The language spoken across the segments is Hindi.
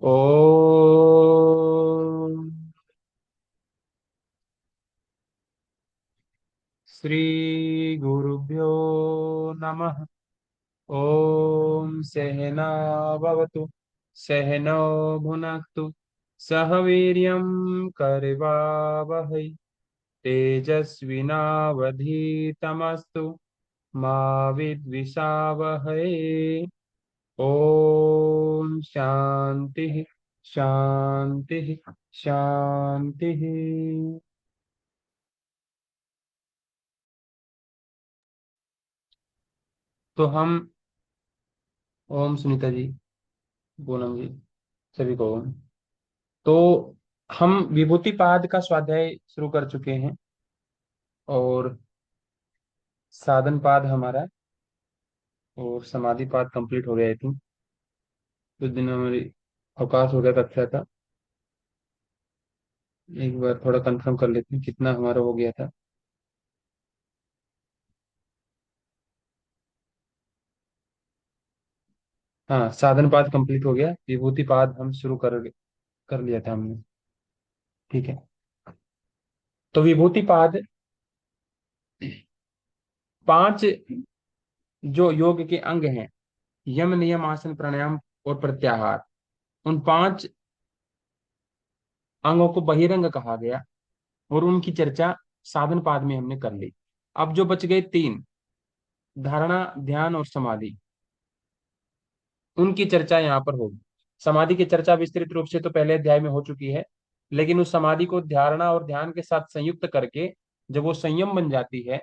ओम श्री गुरुभ्यो नमः। ओम सहना भवतु, सहनौ भुनक्तु, सह वीर्यं करवावहै, तेजस्विनावधीतमस्तु मा विद्विषावहै। ओम शांति शांति शांति। तो हम, ओम सुनीता जी, पूनम जी, सभी को ओम। तो हम विभूति पाद का स्वाध्याय शुरू कर चुके हैं और साधन पाद हमारा और समाधि पाद कंप्लीट हो गया थी। कुछ दिन हमारी अवकाश हो गया कक्षा का। एक बार थोड़ा कंफर्म कर लेते हैं कितना हमारा हो गया था। हाँ, साधन पाद कंप्लीट हो गया, विभूति पाद हम शुरू कर लिया था हमने। ठीक है। तो विभूति पाद पांच जो योग के अंग हैं, यम नियम आसन प्राणायाम और प्रत्याहार, उन पांच अंगों को बहिरंग कहा गया और उनकी चर्चा साधन पाद में हमने कर ली। अब जो बच गए तीन, धारणा, ध्यान और समाधि, उनकी चर्चा यहाँ पर होगी। समाधि की चर्चा विस्तृत रूप से तो पहले अध्याय में हो चुकी है, लेकिन उस समाधि को धारणा और ध्यान के साथ संयुक्त करके जब वो संयम बन जाती है,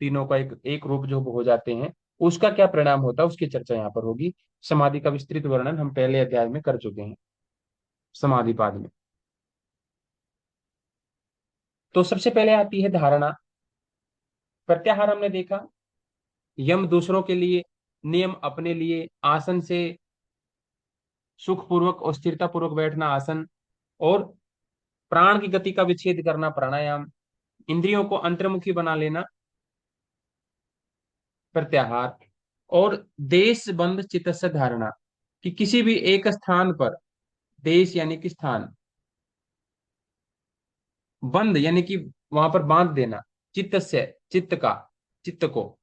तीनों का एक एक रूप जो हो जाते हैं, उसका क्या परिणाम होता है उसकी चर्चा यहाँ पर होगी। समाधि का विस्तृत वर्णन हम पहले अध्याय में कर चुके हैं, समाधि पाद में। तो सबसे पहले आती है धारणा। प्रत्याहार हमने देखा, यम दूसरों के लिए, नियम अपने लिए, आसन से सुखपूर्वक और स्थिरता पूर्वक बैठना आसन, और प्राण की गति का विच्छेद करना प्राणायाम, इंद्रियों को अंतर्मुखी बना लेना प्रत्याहार, और देश बंद चित्त से धारणा, कि किसी भी एक स्थान पर, देश यानी कि स्थान, बंद यानी कि वहां पर बांध देना, चित्त से, चित्त का, चित्त को,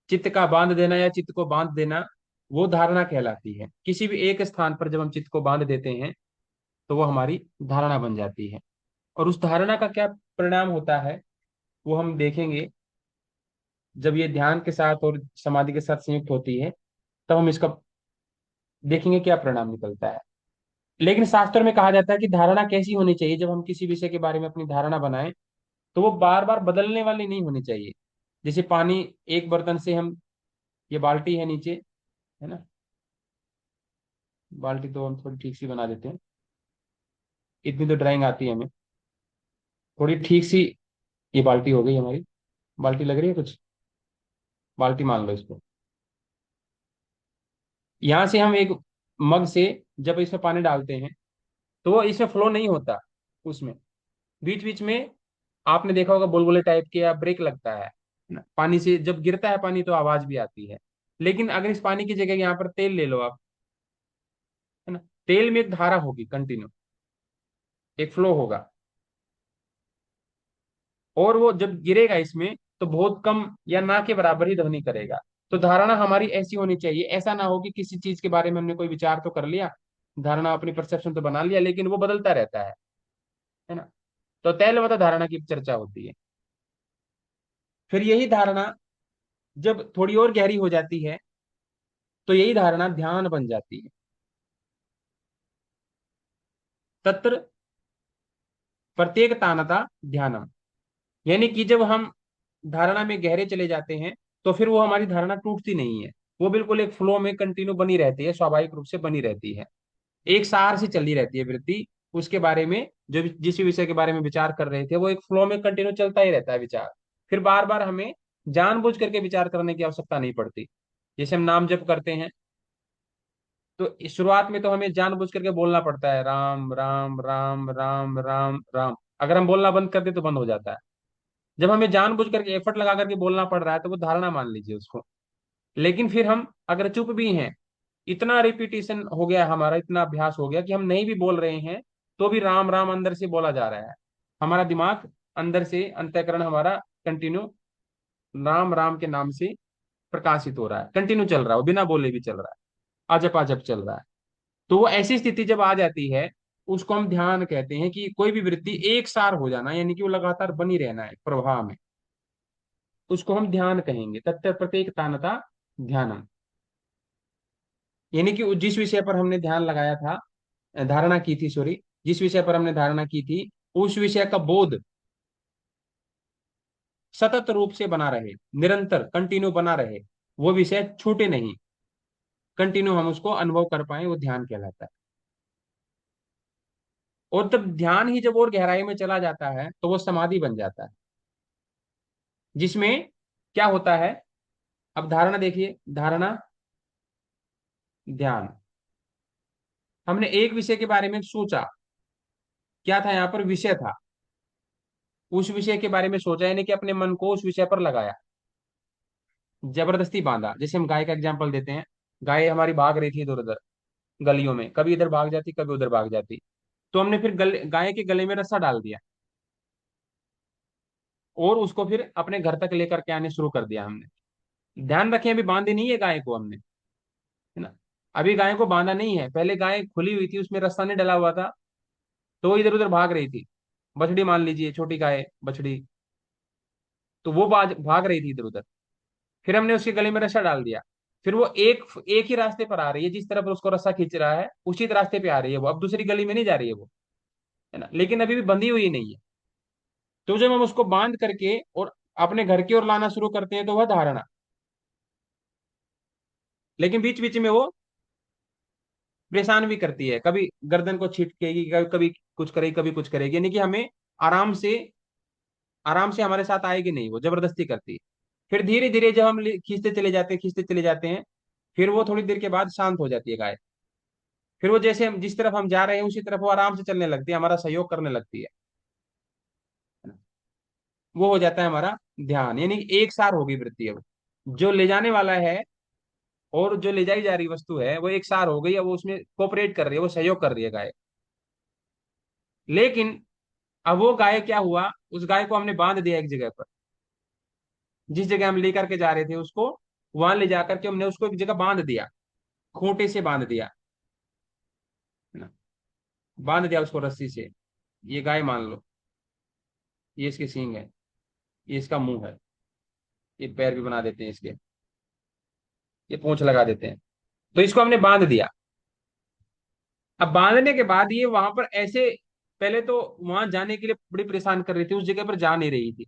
चित्त का बांध देना या चित्त को बांध देना, वो धारणा कहलाती है। किसी भी एक स्थान पर जब हम चित्त को बांध देते हैं तो वो हमारी धारणा बन जाती है। और उस धारणा का क्या परिणाम होता है वो हम देखेंगे जब ये ध्यान के साथ और समाधि के साथ संयुक्त होती है, तब हम इसका देखेंगे क्या परिणाम निकलता है। लेकिन शास्त्र में कहा जाता है कि धारणा कैसी होनी चाहिए, जब हम किसी विषय के बारे में अपनी धारणा बनाएं तो वो बार बार बदलने वाली नहीं होनी चाहिए। जैसे पानी, एक बर्तन से हम, ये बाल्टी है नीचे, है ना, बाल्टी तो हम थोड़ी ठीक सी बना देते हैं, इतनी तो ड्राइंग आती है हमें, थोड़ी ठीक सी। ये बाल्टी हो गई हमारी, बाल्टी लग रही है कुछ, बाल्टी मान लो इसको। यहाँ से हम एक मग से जब इसमें पानी डालते हैं तो वो इसमें फ्लो नहीं होता, उसमें बीच बीच में आपने देखा होगा बुलबुले टाइप के या ब्रेक लगता है ना, पानी से जब गिरता है पानी तो आवाज भी आती है। लेकिन अगर इस पानी की जगह यहाँ पर तेल ले लो आप, है ना, तेल में एक धारा होगी कंटिन्यू, एक फ्लो होगा, और वो जब गिरेगा इसमें तो बहुत कम या ना के बराबर ही ध्वनि करेगा। तो धारणा हमारी ऐसी होनी चाहिए, ऐसा ना हो कि किसी चीज के बारे में हमने कोई विचार तो कर लिया, धारणा अपनी परसेप्शन तो बना लिया, लेकिन वो बदलता रहता है ना। तो तैलवत धारणा की चर्चा होती है। फिर यही धारणा जब थोड़ी और गहरी हो जाती है तो यही धारणा ध्यान बन जाती है। तत्र प्रत्येक तानता ध्यानम, यानी कि जब हम धारणा में गहरे चले जाते हैं तो फिर वो हमारी धारणा टूटती नहीं है, वो बिल्कुल एक फ्लो में कंटिन्यू बनी रहती है, स्वाभाविक रूप से बनी रहती है, एक सार से चली रहती है वृत्ति। उसके बारे में जो जिस भी विषय के बारे में विचार कर रहे थे वो एक फ्लो में कंटिन्यू चलता ही रहता है विचार। फिर बार बार हमें जानबूझ करके विचार करने की आवश्यकता नहीं पड़ती। जैसे हम नाम जप करते हैं तो शुरुआत में तो हमें जानबूझ करके बोलना पड़ता है, राम राम राम राम राम राम। अगर हम बोलना बंद कर दे तो बंद हो जाता है। जब हमें जानबूझ करके एफर्ट लगा करके बोलना पड़ रहा है तो वो धारणा मान लीजिए उसको। लेकिन फिर हम अगर चुप भी हैं इतना रिपीटिशन हो गया हमारा, इतना अभ्यास हो गया कि हम नहीं भी बोल रहे हैं तो भी राम राम अंदर से बोला जा रहा है। हमारा दिमाग अंदर से, अंतःकरण हमारा कंटिन्यू राम राम के नाम से प्रकाशित हो रहा है, कंटिन्यू चल रहा है, वो बिना बोले भी चल रहा है, अजप अजप चल रहा है। तो वो ऐसी स्थिति जब आ जाती है, उसको हम ध्यान कहते हैं, कि कोई भी वृत्ति एक सार हो जाना, यानी कि वो लगातार बनी रहना है प्रवाह में, उसको हम ध्यान कहेंगे। तत्व प्रत्येक तानता ध्यानम। यानी कि जिस विषय पर हमने ध्यान लगाया था, धारणा की थी, सॉरी, जिस विषय पर हमने धारणा की थी, उस विषय का बोध सतत रूप से बना रहे, निरंतर कंटिन्यू बना रहे, वो विषय छूटे नहीं, कंटिन्यू हम उसको अनुभव कर पाए, वो ध्यान कहलाता है। और तब ध्यान ही जब और गहराई में चला जाता है तो वो समाधि बन जाता है, जिसमें क्या होता है। अब धारणा देखिए, धारणा, ध्यान, हमने एक विषय के बारे में सोचा, क्या था यहाँ पर, विषय था, उस विषय के बारे में सोचा, यानी कि अपने मन को उस विषय पर लगाया, जबरदस्ती बांधा। जैसे हम गाय का एग्जाम्पल देते हैं, गाय हमारी भाग रही थी इधर उधर गलियों में, कभी इधर भाग जाती, कभी उधर भाग जाती, तो हमने फिर गाय के गले में रस्सा डाल दिया, और उसको फिर अपने घर तक लेकर के आने शुरू कर दिया हमने। ध्यान रखें, अभी बांधी नहीं है गाय को हमने, है ना, अभी गाय को बांधा नहीं है, पहले गाय खुली हुई थी, उसमें रस्सा नहीं डला हुआ था, तो वो इधर उधर भाग रही थी। बछड़ी मान लीजिए, छोटी गाय बछड़ी, तो वो भाग रही थी इधर उधर, फिर हमने उसके गले में रस्सा डाल दिया, फिर वो एक एक ही रास्ते पर आ रही है, जिस तरफ उसको रस्सा खींच रहा है उसी रास्ते पे आ रही है वो, अब दूसरी गली में नहीं जा रही है वो, है ना, लेकिन अभी भी बंधी हुई नहीं है। तो जब हम उसको बांध करके और अपने घर की ओर लाना शुरू करते हैं तो वह धारणा, लेकिन बीच बीच में वो परेशान भी करती है, कभी गर्दन को छिटकेगी, कभी कभी कुछ करेगी, कभी कुछ करेगी, यानी कि हमें आराम से, आराम से हमारे साथ आएगी नहीं, वो जबरदस्ती करती है। फिर धीरे धीरे जब हम खींचते चले जाते हैं, खींचते चले जाते हैं, फिर वो थोड़ी देर के बाद शांत हो जाती है गाय, फिर वो जैसे हम जिस तरफ हम जा रहे हैं उसी तरफ वो आराम से चलने लगती है, हमारा सहयोग करने लगती है ना? वो हो जाता है हमारा ध्यान, यानी कि एक सार होगी वृत्ति अब, जो ले जाने वाला है और जो ले जाई जा रही वस्तु है वो एक सार हो गई है, वो उसमें कोऑपरेट कर रही है, वो सहयोग कर रही है गाय। लेकिन अब वो गाय क्या हुआ, उस गाय को हमने बांध दिया एक जगह पर, जिस जगह हम लेकर के जा रहे थे उसको, वहां ले जाकर के हमने उसको एक जगह बांध दिया, खूंटे से बांध दिया, है ना, बांध दिया उसको रस्सी से। ये गाय मान लो, ये इसके सींग है, ये इसका मुंह है, ये पैर भी बना देते हैं इसके, ये पूंछ लगा देते हैं, तो इसको हमने बांध दिया। अब बांधने के बाद ये वहां पर ऐसे, पहले तो वहां जाने के लिए बड़ी परेशान कर रही थी, उस जगह पर जा नहीं रही थी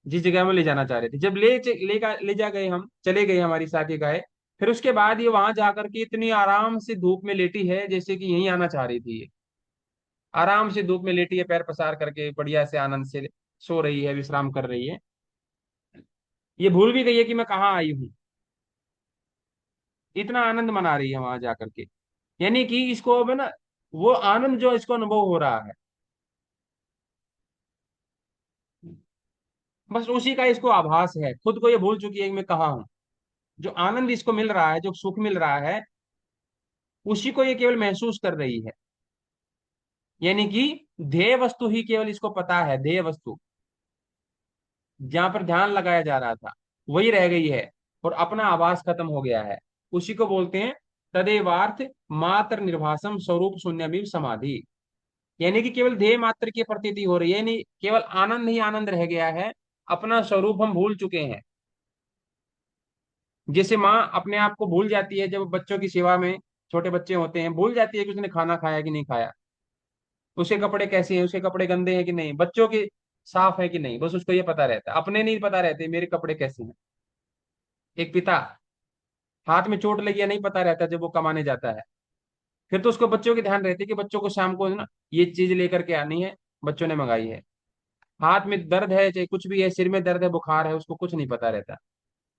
जिस जगह हम ले जाना चाह रहे थे। जब ले जा गए, हम चले गए हमारी साथ ये गाय, फिर उसके बाद ये वहां जाकर के इतनी आराम से धूप में लेटी है जैसे कि यहीं आना चाह रही थी ये, आराम से धूप में लेटी है, पैर पसार करके बढ़िया से आनंद से सो रही है, विश्राम कर रही है। ये भूल भी गई है कि मैं कहाँ आई हूँ, इतना आनंद मना रही है वहां जाकर के। यानी कि इसको अब है ना, वो आनंद जो इसको अनुभव हो रहा है, बस उसी का इसको आभास है, खुद को ये भूल चुकी है कि मैं कहाँ हूँ। जो आनंद इसको मिल रहा है, जो सुख मिल रहा है, उसी को ये केवल महसूस कर रही है। यानी कि ध्येय वस्तु ही केवल इसको पता है, ध्येय वस्तु जहां पर ध्यान लगाया जा रहा था वही रह गई है, और अपना आभास खत्म हो गया है। उसी को बोलते हैं तदेवार्थ मात्र निर्भासम स्वरूप शून्यमिव समाधि। यानी कि केवल ध्येय मात्र की प्रतीति हो रही है, यानी केवल आनंद ही आनंद रह गया है, अपना स्वरूप हम भूल चुके हैं। जैसे माँ अपने आप को भूल जाती है जब बच्चों की सेवा में, छोटे बच्चे होते हैं, भूल जाती है कि उसने खाना खाया कि नहीं खाया, उसके कपड़े कैसे हैं, उसके कपड़े गंदे हैं कि नहीं, बच्चों के साफ है कि नहीं, बस उसको ये पता रहता है, अपने नहीं पता रहते मेरे कपड़े कैसे हैं। एक पिता, हाथ में चोट लगी है नहीं पता रहता जब वो कमाने जाता है, फिर तो उसको बच्चों के ध्यान रहते कि बच्चों को शाम को ना ये चीज लेकर के आनी है, बच्चों ने मंगाई है। हाथ में दर्द है, चाहे कुछ भी है, सिर में दर्द है, बुखार है, उसको कुछ नहीं पता रहता।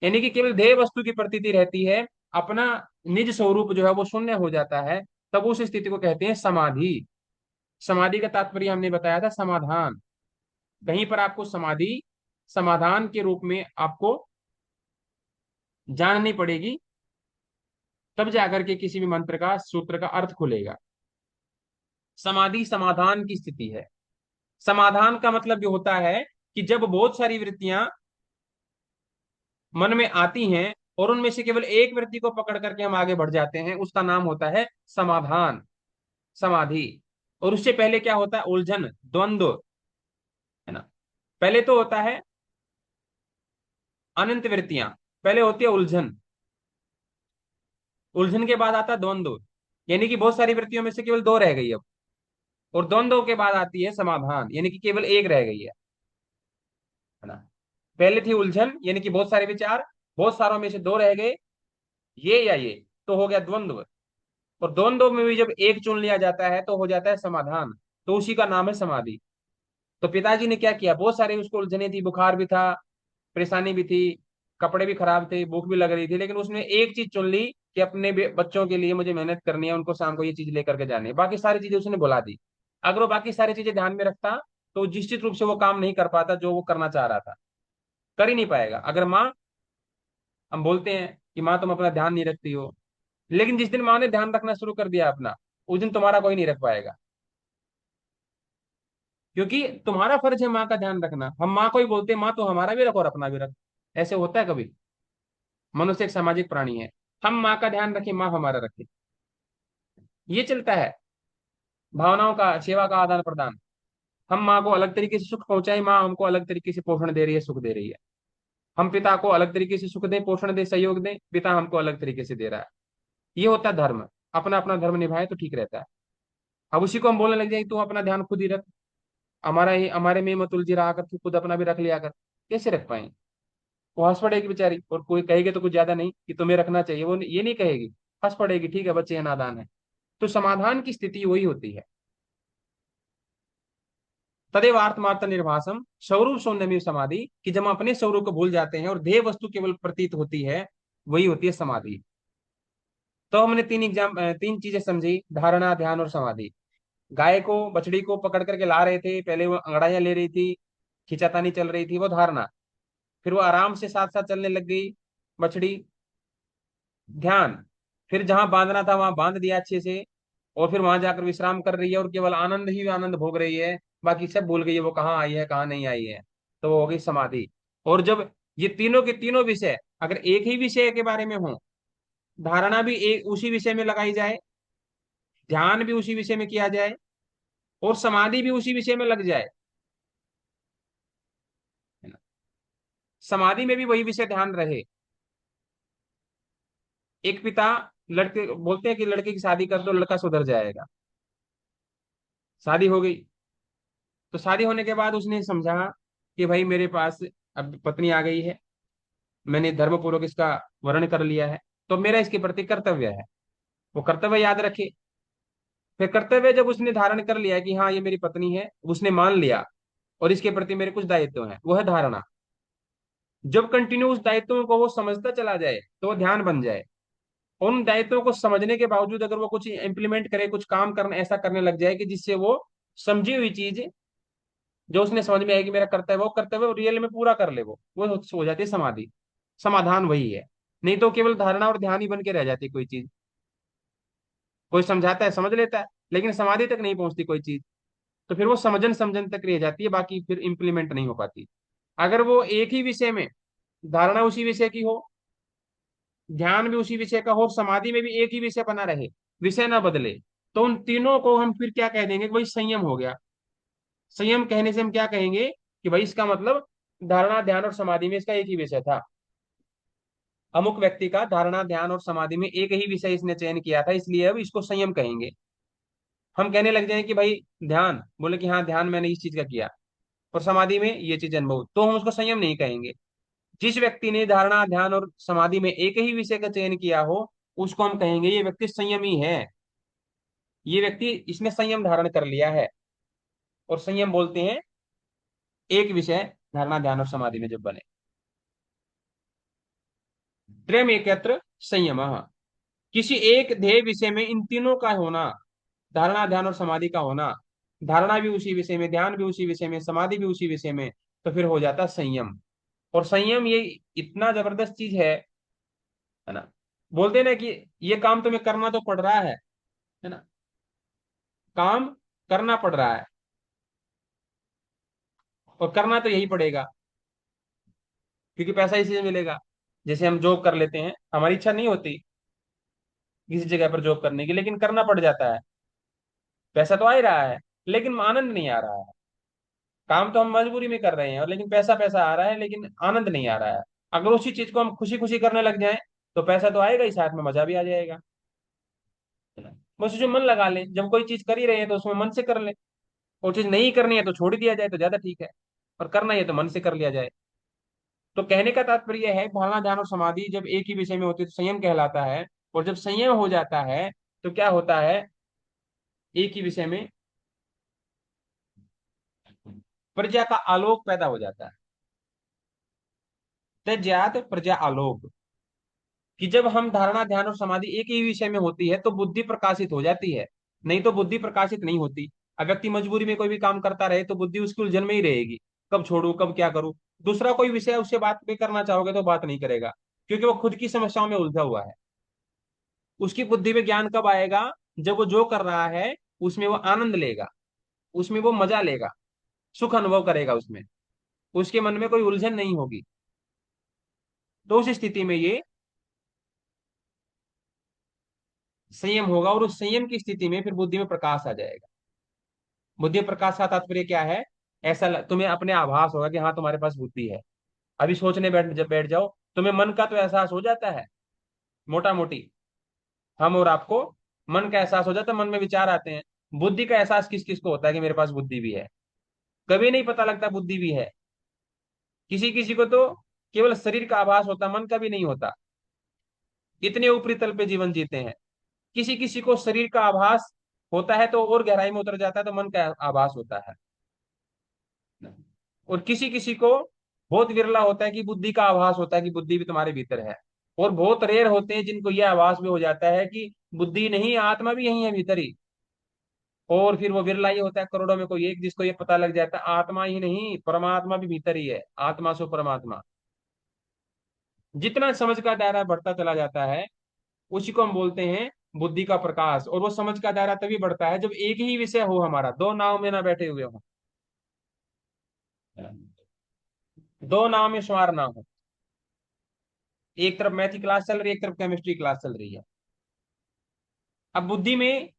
यानी कि केवल ध्येय वस्तु की प्रतीति रहती है, अपना निज स्वरूप जो है वो शून्य हो जाता है, तब उस स्थिति को कहते हैं समाधि। समाधि का तात्पर्य हमने बताया था समाधान। कहीं पर आपको समाधि समाधान के रूप में आपको जाननी पड़ेगी, तब जाकर के किसी भी मंत्र का सूत्र का अर्थ खुलेगा। समाधि समाधान की स्थिति है। समाधान का मतलब ये होता है कि जब बहुत सारी वृत्तियां मन में आती हैं और उनमें से केवल एक वृत्ति को पकड़ करके हम आगे बढ़ जाते हैं, उसका नाम होता है समाधान, समाधि। और उससे पहले क्या होता है? उलझन, द्वंद्व, है ना। पहले तो होता है अनंत वृत्तियां, पहले होती है उलझन, उलझन के बाद आता है द्वंद्व, यानी कि बहुत सारी वृत्तियों में से केवल दो रह गई अब। और द्वंद्व के बाद आती है समाधान, यानी कि केवल एक रह गई है ना। पहले थी उलझन, यानी कि बहुत सारे विचार, बहुत सारों में से दो रह गए, ये या ये, तो हो गया द्वंद्व। और द्वंद्व में भी जब एक चुन लिया जाता है तो हो जाता है समाधान, तो उसी का नाम है समाधि। तो पिताजी ने क्या किया, बहुत सारी उसको उलझने थी, बुखार भी था, परेशानी भी थी, कपड़े भी खराब थे, भूख भी लग रही थी, लेकिन उसने एक चीज चुन ली कि अपने बच्चों के लिए मुझे मेहनत करनी है, उनको शाम को ये चीज लेकर के जानी है। बाकी सारी चीजें उसने भुला दी। अगर वो बाकी सारी चीजें ध्यान में रखता तो निश्चित रूप से वो काम नहीं कर पाता जो वो करना चाह रहा था, कर ही नहीं पाएगा। अगर माँ, हम बोलते हैं कि माँ तुम अपना ध्यान नहीं रखती हो, लेकिन जिस दिन माँ ने ध्यान रखना शुरू कर दिया अपना, उस दिन तुम्हारा कोई नहीं रख पाएगा, क्योंकि तुम्हारा फर्ज है माँ का ध्यान रखना। हम माँ को ही बोलते हैं माँ तो हमारा भी रख और अपना भी रख। ऐसे होता है कभी? मनुष्य एक सामाजिक प्राणी है, हम माँ का ध्यान रखें, माँ हमारा रखे, ये चलता है। भावनाओं का, सेवा का आदान प्रदान, हम माँ को अलग तरीके से सुख पहुंचाए, माँ हमको अलग तरीके से पोषण दे रही है, सुख दे रही है। हम पिता को अलग तरीके से सुख दें, पोषण दे, सहयोग दें, पिता हमको अलग तरीके से दे रहा है। ये होता है धर्म। अपना अपना धर्म निभाए तो ठीक रहता है। अब उसी को हम बोलने लग जाए तू अपना ध्यान खुद ही रख, हमारा ही, हमारे में मत उलझी रहा कर, तू खुद अपना भी रख लिया कर। कैसे रख पाएंगे? वो हंस पड़ेगी बेचारी, और कोई कहेगी तो कुछ ज्यादा नहीं कि तुम्हें रखना चाहिए, वो ये नहीं कहेगी, हंस पड़ेगी, ठीक है बच्चे हैं, नादान है। तो समाधान की स्थिति वही होती है। तदेव आत्मार्थ निर्भासम स्वरूप सौंदर्य समाधि, कि जब हम अपने स्वरूप को भूल जाते हैं और ध्येय वस्तु केवल प्रतीत होती है, वही होती है समाधि। तो हमने तीन चीजें समझी, धारणा, ध्यान और समाधि। गाय को, बछड़ी को पकड़ करके ला रहे थे, पहले वो अंगड़ाइयां ले रही थी, खिंचातानी चल रही थी, वो धारणा। फिर वो आराम से साथ साथ चलने लग गई बछड़ी, ध्यान। फिर जहां बांधना था वहां बांध दिया अच्छे से, और फिर वहां जाकर विश्राम कर रही है और केवल आनंद ही आनंद भोग रही है, बाकी सब भूल गई है वो कहाँ आई है कहाँ नहीं आई है। तो वो हो गई समाधि। और जब ये तीनों के तीनों विषय अगर एक ही विषय के बारे में हो, धारणा भी एक उसी विषय में लगाई जाए, ध्यान भी उसी विषय में किया जाए, और समाधि भी उसी विषय में लग जाए, है ना, समाधि में भी वही विषय ध्यान रहे। एक पिता, लड़के बोलते हैं कि लड़के की शादी कर दो लड़का सुधर जाएगा। शादी हो गई, तो शादी होने के बाद उसने समझा कि भाई मेरे पास अब पत्नी आ गई है, मैंने धर्मपूर्वक इसका वर्ण कर लिया है, तो मेरा इसके प्रति कर्तव्य है, वो कर्तव्य याद रखे। फिर कर्तव्य जब उसने धारण कर लिया कि हाँ ये मेरी पत्नी है, उसने मान लिया, और इसके प्रति मेरे कुछ दायित्व हैं, वो है धारणा। जब कंटिन्यू उस दायित्वों को वो समझता चला जाए तो वो ध्यान बन जाए। उन दायित्वों को समझने के बावजूद अगर वो कुछ इंप्लीमेंट करे, कुछ काम करने, ऐसा करने लग जाए कि जिससे वो समझी हुई चीज, जो उसने समझ में आएगी मेरा कर्तव्य, वो कर्तव्य रियल में पूरा कर ले, वो हो जाती है समाधि। समाधान वही है। नहीं तो केवल धारणा और ध्यान ही बन के रह जाती है कोई चीज। कोई समझाता है समझ लेता है, लेकिन समाधि तक नहीं पहुंचती कोई चीज, तो फिर वो समझन समझन तक रह जाती है, बाकी फिर इंप्लीमेंट नहीं हो पाती। अगर वो एक ही विषय में, धारणा उसी विषय की हो, ध्यान भी उसी विषय का हो, समाधि में भी एक ही विषय बना रहे, विषय ना बदले, तो उन तीनों को हम फिर क्या कह देंगे कि भाई संयम हो गया। संयम कहने से हम क्या कहेंगे कि भाई इसका मतलब धारणा, ध्यान और समाधि में इसका एक ही विषय था। अमुक व्यक्ति का धारणा, ध्यान और समाधि में एक ही विषय इसने चयन किया था, इसलिए अब इसको संयम कहेंगे। हम कहने लग जाए कि भाई ध्यान, बोले कि हाँ ध्यान मैंने इस चीज का किया, और समाधि में ये चीज अनुभव, तो हम उसको संयम नहीं कहेंगे। जिस व्यक्ति ने धारणा, ध्यान और समाधि में एक ही विषय का चयन किया हो, उसको हम कहेंगे ये व्यक्ति संयमी है, ये व्यक्ति इसने संयम धारण कर लिया है। और संयम बोलते हैं एक विषय धारणा, ध्यान और समाधि में जब बने। त्रयम एकत्र संयम, किसी एक ध्येय विषय में इन तीनों का होना, धारणा, ध्यान और समाधि का होना, धारणा भी उसी विषय में, ध्यान भी उसी विषय में, समाधि भी उसी विषय में, तो फिर हो जाता संयम। और संयम ये इतना जबरदस्त चीज है ना, बोलते हैं ना कि ये काम तुम्हें करना तो पड़ रहा है ना, काम करना पड़ रहा है, और करना तो यही पड़ेगा, क्योंकि पैसा इसी से मिलेगा। जैसे हम जॉब कर लेते हैं, हमारी इच्छा नहीं होती किसी जगह पर जॉब करने की, लेकिन करना पड़ जाता है। पैसा तो आ ही रहा है, लेकिन आनंद नहीं आ रहा है। काम तो हम मजबूरी में कर रहे हैं, और लेकिन पैसा पैसा आ रहा है, लेकिन आनंद नहीं आ रहा है। अगर उसी चीज को हम खुशी खुशी करने लग जाएं, तो पैसा तो आएगा ही, साथ में मजा भी आ जाएगा, है ना। बस जो मन लगा लें, जब कोई चीज कर ही रहे हैं तो उसमें मन से कर लें। और चीज नहीं करनी है तो छोड़ ही दिया जाए तो ज्यादा ठीक है, और करना ही है तो मन से कर लिया जाए। तो कहने का तात्पर्य है, भावना ध्यान और समाधि जब एक ही विषय में होती है तो संयम कहलाता है। और जब संयम हो जाता है तो क्या होता है, एक ही विषय में प्रज्ञा का आलोक पैदा हो जाता है। तज्जात प्रज्ञा आलोक, कि जब हम धारणा ध्यान और समाधि एक ही विषय में होती है तो बुद्धि प्रकाशित हो जाती है, नहीं तो बुद्धि प्रकाशित नहीं होती। अब व्यक्ति मजबूरी में कोई भी काम करता रहे तो बुद्धि उसकी उलझन में ही रहेगी, कब छोड़ू कब क्या करूं। दूसरा कोई विषय उससे बात भी करना चाहोगे तो बात नहीं करेगा, क्योंकि वो खुद की समस्याओं में उलझा हुआ है। उसकी बुद्धि में ज्ञान कब आएगा, जब वो जो कर रहा है उसमें वो आनंद लेगा, उसमें वो मजा लेगा, सुख अनुभव करेगा उसमें, उसके मन में कोई उलझन नहीं होगी। तो उस स्थिति में ये संयम होगा, और उस संयम की स्थिति में फिर बुद्धि में प्रकाश आ जाएगा। बुद्धि में प्रकाश का तात्पर्य क्या है, ऐसा तुम्हें अपने आभास होगा कि हाँ तुम्हारे पास बुद्धि है। अभी सोचने जब बैठ जाओ, तुम्हें मन का तो एहसास हो जाता है, मोटा मोटी हम और आपको मन का एहसास हो जाता है, मन में विचार आते हैं। बुद्धि का एहसास किस किस को होता है कि मेरे पास बुद्धि भी है? कभी नहीं पता लगता बुद्धि भी है। किसी किसी को तो केवल शरीर का आभास होता है, मन का भी नहीं होता, इतने ऊपरी तल पे जीवन जीते हैं। किसी किसी को शरीर का आभास होता है तो और गहराई में उतर जाता है, तो मन का आभास होता है। और किसी किसी को बहुत विरला होता है कि बुद्धि का आभास होता है कि बुद्धि भी तुम्हारे भीतर है। और बहुत रेयर होते हैं जिनको यह आभास भी हो जाता है कि बुद्धि नहीं, आत्मा भी यही है भीतर ही। और फिर वो विरला ही होता है करोड़ों में कोई एक जिसको ये पता लग जाता है आत्मा ही नहीं, परमात्मा भी भीतर ही है, आत्मा सो परमात्मा। जितना समझ का दायरा बढ़ता चला जाता है, उसी को हम बोलते हैं बुद्धि का प्रकाश। और वो समझ का दायरा तभी बढ़ता है जब एक ही विषय हो, हमारा दो नाव में ना बैठे हुए हो, दो नाव में सवार ना हो। एक तरफ मैथ की क्लास चल रही है, एक तरफ केमिस्ट्री क्लास चल रही है। अब बुद्धि में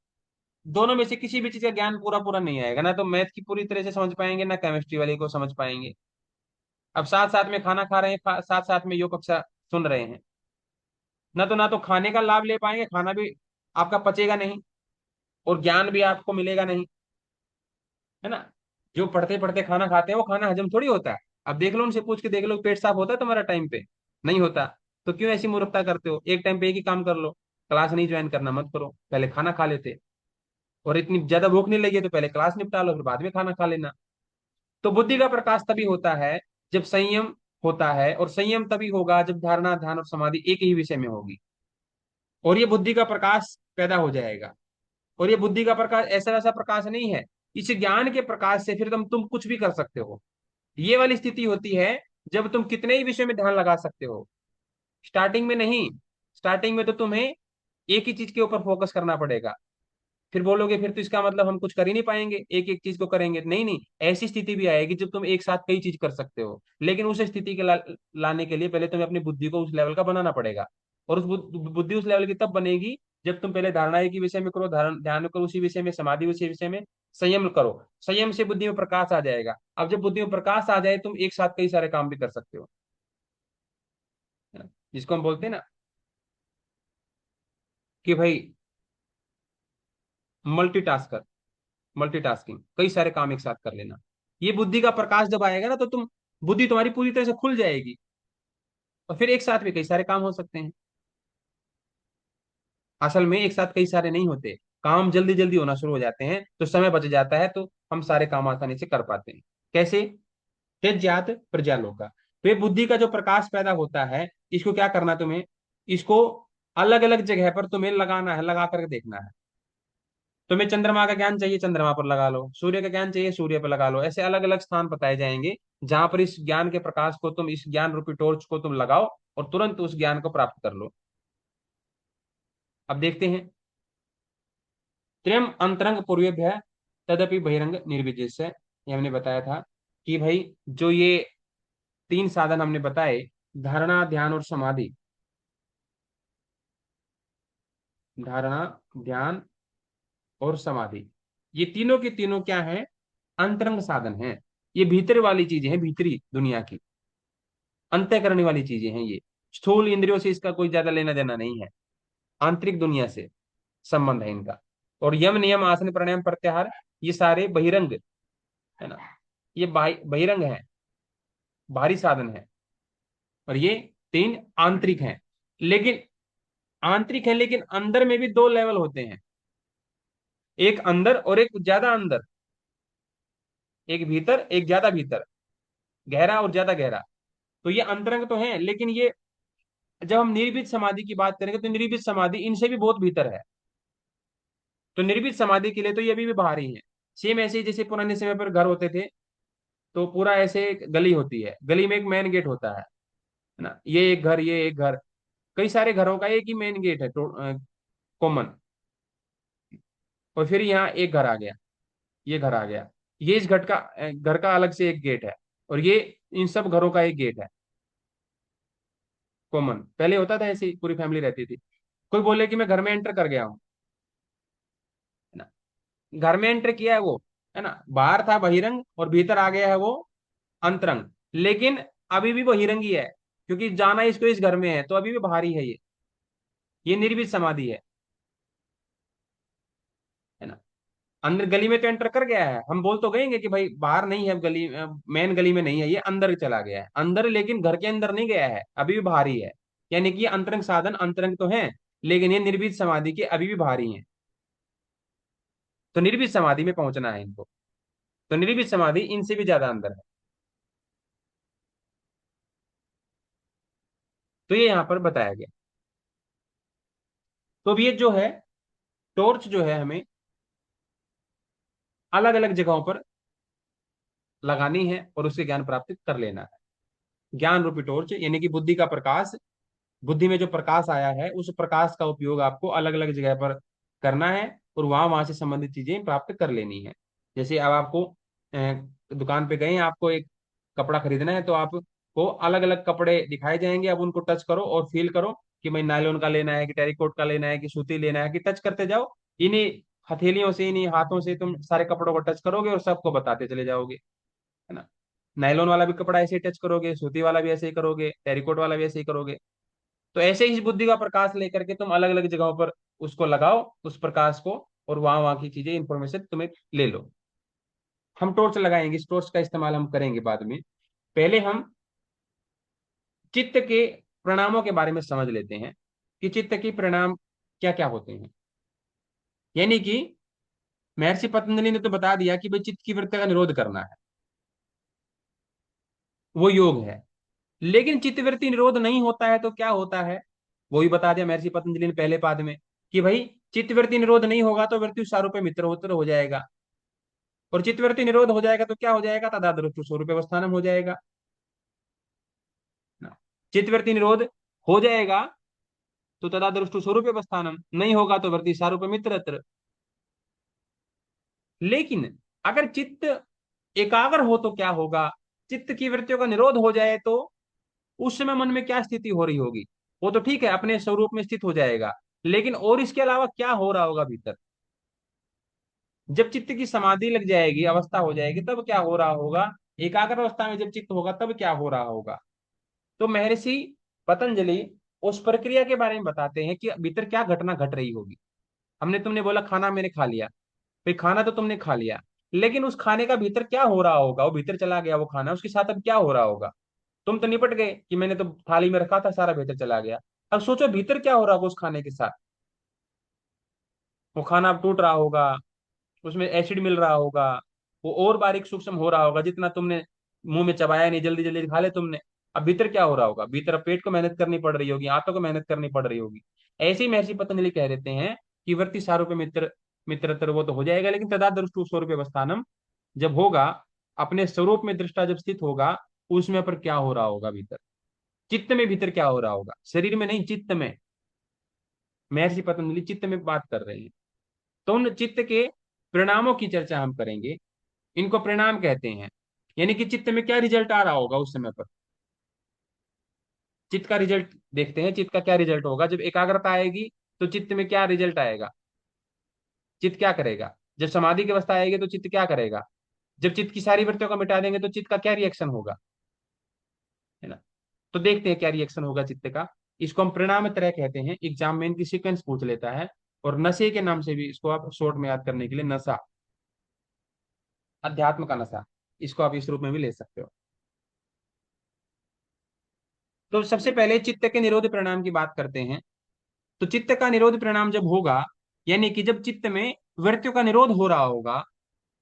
दोनों में से किसी भी चीज का ज्ञान पूरा पूरा नहीं आएगा, ना तो मैथ की पूरी तरह से समझ पाएंगे, ना केमिस्ट्री वाले को समझ पाएंगे। अब साथ साथ में खाना खा रहे हैं, साथ साथ में योग कक्षा सुन रहे हैं, ना तो खाने का लाभ ले पाएंगे, खाना भी आपका पचेगा नहीं, और ज्ञान भी आपको मिलेगा नहीं, है ना। जो पढ़ते पढ़ते खाना खाते हैं वो खाना हजम थोड़ी होता है। अब देख लो, उनसे पूछ के देख लो, पेट साफ होता है तुम्हारा टाइम पे? नहीं होता। तो क्यों ऐसी मूर्खता करते हो? एक टाइम पे एक ही काम कर लो, क्लास नहीं ज्वाइन करना मत करो, पहले खाना खा लेते। और इतनी ज्यादा भूख नहीं लगी है तो पहले क्लास निपटा लो, फिर बाद में खाना खा लेना। तो बुद्धि का प्रकाश तभी होता है जब संयम होता है, और संयम तभी होगा जब धारणा ध्यान और समाधि एक ही विषय में होगी, और ये बुद्धि का प्रकाश पैदा हो जाएगा। और ये बुद्धि का प्रकाश ऐसा वैसा प्रकाश नहीं है, इस ज्ञान के प्रकाश से फिर तुम कुछ भी कर सकते हो। ये वाली स्थिति होती है जब तुम कितने ही विषय में ध्यान लगा सकते हो, स्टार्टिंग में नहीं। स्टार्टिंग में तो तुम्हें एक ही चीज के ऊपर फोकस करना पड़ेगा। फिर बोलोगे फिर तो इसका मतलब हम कुछ कर ही नहीं पाएंगे, एक एक चीज को करेंगे। नहीं नहीं, ऐसी स्थिति भी आएगी जब तुम एक साथ कई चीज कर सकते हो, लेकिन उस स्थिति के लाने के लिए पहले तुम्हें अपनी बुद्धि को उस लेवल का बनाना पड़ेगा। और उस बुद्धि उस लेवल की तब बनेगी जब तुम पहले धारणा एक ही विषय में करो, धारण ध्यान करो उसी विषय में, समाधि उसी विषय में, संयम करो। संयम से बुद्धि में प्रकाश आ जाएगा। अब जब बुद्धि में प्रकाश आ जाए, तुम एक साथ कई सारे काम भी कर सकते हो, है ना? जिसको हम बोलते हैं ना कि भाई मल्टीटास्कर, मल्टीटास्किंग, कई सारे काम एक साथ कर लेना। ये बुद्धि का प्रकाश जब आएगा ना, तो बुद्धि तुम्हारी पूरी तरह से खुल जाएगी, और फिर एक साथ भी कई सारे काम हो सकते हैं। असल में एक साथ कई सारे नहीं होते, काम जल्दी जल्दी होना शुरू हो जाते हैं, तो समय बच जाता है, तो हम सारे काम आसानी से कर पाते हैं। कैसे? ज्ञात प्रज्ञालोका। तो ये बुद्धि का जो प्रकाश पैदा होता है, इसको क्या करना तुम्हें, इसको अलग अलग जगह पर तुम्हें लगाना है, लगा करके देखना है। तुम्हें चंद्रमा का ज्ञान चाहिए, चंद्रमा पर लगा लो। सूर्य का ज्ञान चाहिए, सूर्य पर लगा लो। ऐसे अलग अलग स्थान बताए जाएंगे जहां पर इस ज्ञान के प्रकाश को तुम, इस ज्ञान रूपी टॉर्च को तुम लगाओ, और तुरंत उस ज्ञान को प्राप्त कर लो। अब देखते हैं। त्रयम अंतरंग पूर्वेभ्य तदपि बहिरंग निर्विशेष्य, ये हमने बताया था कि भाई जो ये तीन साधन हमने बताए, धारणा, ध्यान और समाधि, धारणा, ध्यान और समाधि, ये तीनों के तीनों क्या है, अंतरंग साधन है। ये भीतर वाली चीजें हैं, भीतरी दुनिया की अंतः करने वाली चीजें हैं ये। स्थूल इंद्रियों से इसका कोई ज्यादा लेना देना नहीं है, आंतरिक दुनिया से संबंध है इनका। और यम, नियम, आसन, प्राणायाम, प्रत्याहार, ये सारे बहिरंग है ना, ये बहिरंग है, बाहरी साधन है। और ये तीन आंतरिक हैं। लेकिन आंतरिक है, लेकिन अंदर में भी दो लेवल होते हैं, एक अंदर और एक ज्यादा अंदर, एक भीतर एक ज्यादा भीतर, गहरा और ज्यादा गहरा। तो ये अंतरंग तो है, लेकिन ये जब हम निर्भीत समाधि की बात करेंगे तो निर्भीत समाधि इनसे भी बहुत भीतर है। तो निर्भीत समाधि के लिए तो ये अभी भी बाहर ही है। सेम ऐसे ही जैसे पुराने समय पर घर होते थे, तो पूरा ऐसे एक गली होती है, गली में एक मेन गेट होता है ना, ये एक घर, ये एक घर, कई सारे घरों का एक ही मेन गेट है कॉमन। और फिर यहाँ एक घर आ गया, ये घर आ गया, ये इस घर का अलग से एक गेट है, और ये इन सब घरों का एक गेट है कॉमन। पहले होता था ऐसे ही, पूरी फैमिली रहती थी। कोई बोले कि मैं घर में एंटर कर गया हूँ, है ना, घर में एंटर किया है वो, है ना, बाहर था बहिरंग और भीतर आ गया है वो अंतरंग। लेकिन अभी भी बहिरंग ही है, क्योंकि जाना इसको इस घर में है, तो अभी भी बाहरी है ये निर्भीत समाधि है ना। अंदर गली में तो एंटर कर गया है, हम बोल तो गएंगे कि भाई बाहर नहीं है गली, मेन गली में नहीं है, ये अंदर चला गया है अंदर, लेकिन घर के अंदर नहीं गया है, अभी भी बाहरी है। यानी कि ये अंतरंग साधन अंतरंग तो है, लेकिन ये निर्भीत समाधि के अभी भी बाहरी है। तो निर्भीत समाधि में पहुंचना है इनको, तो निर्भीत समाधि इनसे भी ज्यादा अंदर है। तो ये यहाँ पर बताया गया। तो अब ये जो है टॉर्च जो है हमें अलग अलग जगहों पर लगानी है और उससे ज्ञान प्राप्त कर लेना है। ज्ञान रूपी टॉर्च यानी कि बुद्धि का प्रकाश, बुद्धि में जो प्रकाश आया है उस प्रकाश का उपयोग आपको अलग अलग जगह पर करना है, और वहां वहां से संबंधित चीजें प्राप्त कर लेनी है। जैसे अब आपको दुकान पे गए, आपको एक कपड़ा खरीदना है, तो आपको अलग अलग कपड़े दिखाए जाएंगे, अब उनको टच करो और फील करो कि भाई नायलॉन का लेना है कि टेरिकोट का लेना है कि सूती लेना है, कि टच करते जाओ। इन्हीं हथेलियों से, इन्हीं हाथों से तुम सारे कपड़ों को टच करोगे और सबको बताते चले जाओगे, है ना। नायलॉन वाला भी कपड़ा ऐसे ही टच करोगे, सूती वाला भी ऐसे ही करोगे, टेरिकोट वाला भी ऐसे ही करोगे। तो ऐसे ही इस बुद्धि का प्रकाश लेकर के तुम अलग अलग जगहों पर उसको लगाओ, उस प्रकाश को, और वहां वहां की चीजें इंफॉर्मेशन तुम्हें ले लो। हम टॉर्च लगाएंगे, इस टॉर्च का इस्तेमाल हम करेंगे बाद में। पहले हम चित्त के परिणामों के बारे में समझ लेते हैं कि चित्त के परिणाम क्या क्या होते हैं। यानी कि महर्षि पतंजलि ने तो बता दिया कि भाई चित्त की वृत्ति का निरोध करना है, वो योग है। लेकिन चित्तवृत्ति निरोध नहीं होता है तो क्या होता है, वो भी बता दिया महर्षि पतंजलि ने पहले पाद में, कि भाई चित्तवृत्ति निरोध नहीं होगा तो वृत्ति सारूप्य मित्र होतर हो जाएगा, और चित्तवृत्ति निरोध हो जाएगा तो क्या हो जाएगा, तदादृष्टु स्वरूप अवस्थानम हो जाएगा ना। चित्तवृत्ति निरोध हो जाएगा तो तदादृष्टु स्वरूप अवस्थानम, नहीं होगा तो वृत्ति सारूप्य मित्रत्र। लेकिन अगर चित्त एकाग्र हो तो क्या होगा, चित्त की वृत्तियों का निरोध हो जाए तो उस समय मन में क्या स्थिति हो रही होगी, वो तो ठीक है अपने स्वरूप में स्थित हो जाएगा, लेकिन और इसके अलावा क्या हो रहा होगा भीतर। जब चित्त की समाधि लग जाएगी, अवस्था हो जाएगी, तब क्या हो रहा होगा, एकाग्र अवस्था में जब चित्त होगा तब क्या हो रहा होगा। तो महर्षि पतंजलि उस प्रक्रिया के बारे में बताते हैं कि भीतर क्या घटना घट रही होगी। हमने तुमने बोला खाना मैंने खा लिया, फिर खाना तो तुमने खा लिया, लेकिन उस खाने का भीतर क्या हो रहा होगा, वो भीतर चला गया वो खाना, उसके साथ अब क्या हो रहा होगा। तुम तो निपट गए कि मैंने तो थाली में रखा था, सारा भीतर चला गया। अब सोचो भीतर क्या हो रहा होगा उस खाने के साथ, वो खाना अब टूट रहा होगा, उसमें एसिड मिल रहा होगा, वो और बारीक सूक्ष्म हो रहा होगा, जितना तुमने मुंह में चबाया नहीं, जल्दी जल्दी खा ले तुमने। अब भीतर क्या हो रहा होगा, भीतर अब पेट को मेहनत करनी पड़ रही होगी, आंतों को मेहनत करनी पड़ रही होगी। ऐसे ही महर्षि पतंजलि कह देते हैं कि वर्ती सारूप्य मित्र मित्रतर वो तो हो जाएगा, लेकिन तदादृष्टु स्वरूप अवस्थानम जब होगा, अपने स्वरूप में दृष्टा जब स्थित होगा, उसमें पर क्या हो रहा होगा भीतर, चित्त में भीतर क्या हो रहा होगा, शरीर में नहीं चित्त में। महर्षि पतंजलि चित्त में बात कर रहे हैं। तो उन चित्त के परिणामों की चर्चा हम करेंगे। इनको परिणाम कहते हैं, यानी कि चित्त में क्या रिजल्ट आ रहा होगा उस समय पर। चित्त का रिजल्ट देखते हैं, चित्त का क्या रिजल्ट होगा जब एकाग्रता आएगी, तो चित्त में क्या रिजल्ट आएगा, चित्त क्या करेगा। जब समाधि की अवस्था आएगी तो चित्त क्या करेगा, जब चित्त की सारी वृत्तियों को मिटा देंगे तो चित्त का क्या रिएक्शन होगा, है ना। तो देखते हैं क्या रिएक्शन होगा चित्त का। इसको हम परिणाम त्रय कहते हैं। एग्जाम में इनकी सीक्वेंस पूछ लेता है। और नशे के नाम से भी इसको आप शॉर्ट में याद करने के लिए, नशा, अध्यात्म का नशा, इसको आप इस रूप में भी ले सकते हो। तो सबसे पहले चित्त के निरोध परिणाम की बात करते हैं। तो चित्त का निरोध परिणाम जब होगा, यानी कि जब चित्त में वृत्तियों का निरोध हो रहा होगा,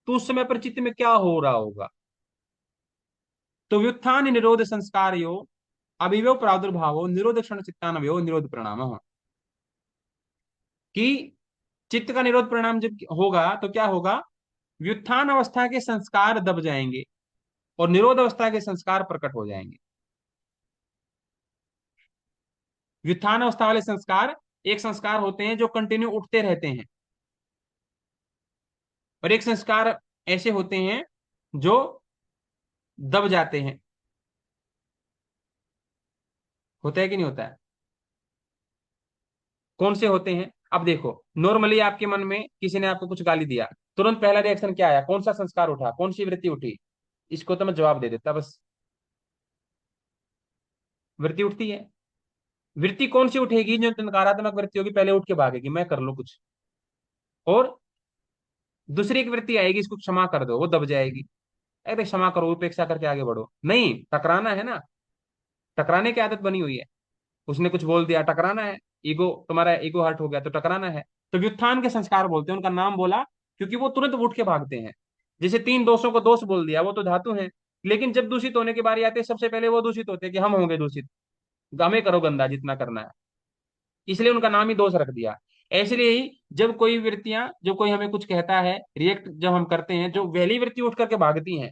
तो उस समय पर चित्त में क्या हो रहा होगा। तो व्युत्थान निरोध संस्कार यो अभिवो प्रादुर्भाव निरोध क्षण चित्तानवयो निरोध परिणाम, कि चित्त का निरोध परिणाम जब होगा तो क्या होगा, व्युत्थान अवस्था के संस्कार दब जाएंगे और निरोध अवस्था के संस्कार प्रकट हो जाएंगे। व्युत्थान अवस्था वाले संस्कार एक संस्कार होते हैं जो कंटिन्यू उठते रहते हैं, और एक संस्कार ऐसे होते हैं जो दब जाते हैं। होता है कि नहीं होता है। कौन से होते हैं, अब देखो, नॉर्मली आपके मन में किसी ने आपको कुछ गाली दिया, तुरंत पहला रिएक्शन क्या आया, कौन सा संस्कार उठा, कौन सी वृत्ति उठी। इसको तो मैं जवाब दे देता बस, वृत्ति उठती है। वृत्ति कौन सी उठेगी, जो नकारात्मक वृत्ति होगी पहले उठ के भागेगी, मैं कर लो कुछ। और दूसरी एक वृत्ति आएगी, इसको क्षमा कर दो, वो दब जाएगी। अरे क्षमा करो, उपेक्षा करके आगे बढ़ो, नहीं टकराना है ना, टकराने की आदत बनी हुई है। उसने कुछ बोल दिया, टकराना है। ईगो, तुम्हारा ईगो हर्ट हो गया तो टकराना है। तो व्युत्थान के संस्कार बोलते हैं, उनका नाम बोला क्योंकि वो तुरंत उठ के भागते हैं। जैसे तीन दोषों को दोष बोल दिया, वो तो धातु है, लेकिन जब दूषित होने की बारी आती है सबसे पहले वो दूषित होते हैं कि हम होंगे दूषित, हमें करो गंदा जितना करना है। इसलिए उनका नाम ही दोष रख दिया। ऐसे ही जब कोई वृत्तियां, जब कोई हमें कुछ कहता है, रिएक्ट जब हम करते हैं, जो वैली वृत्ति उठ करके भागती हैं,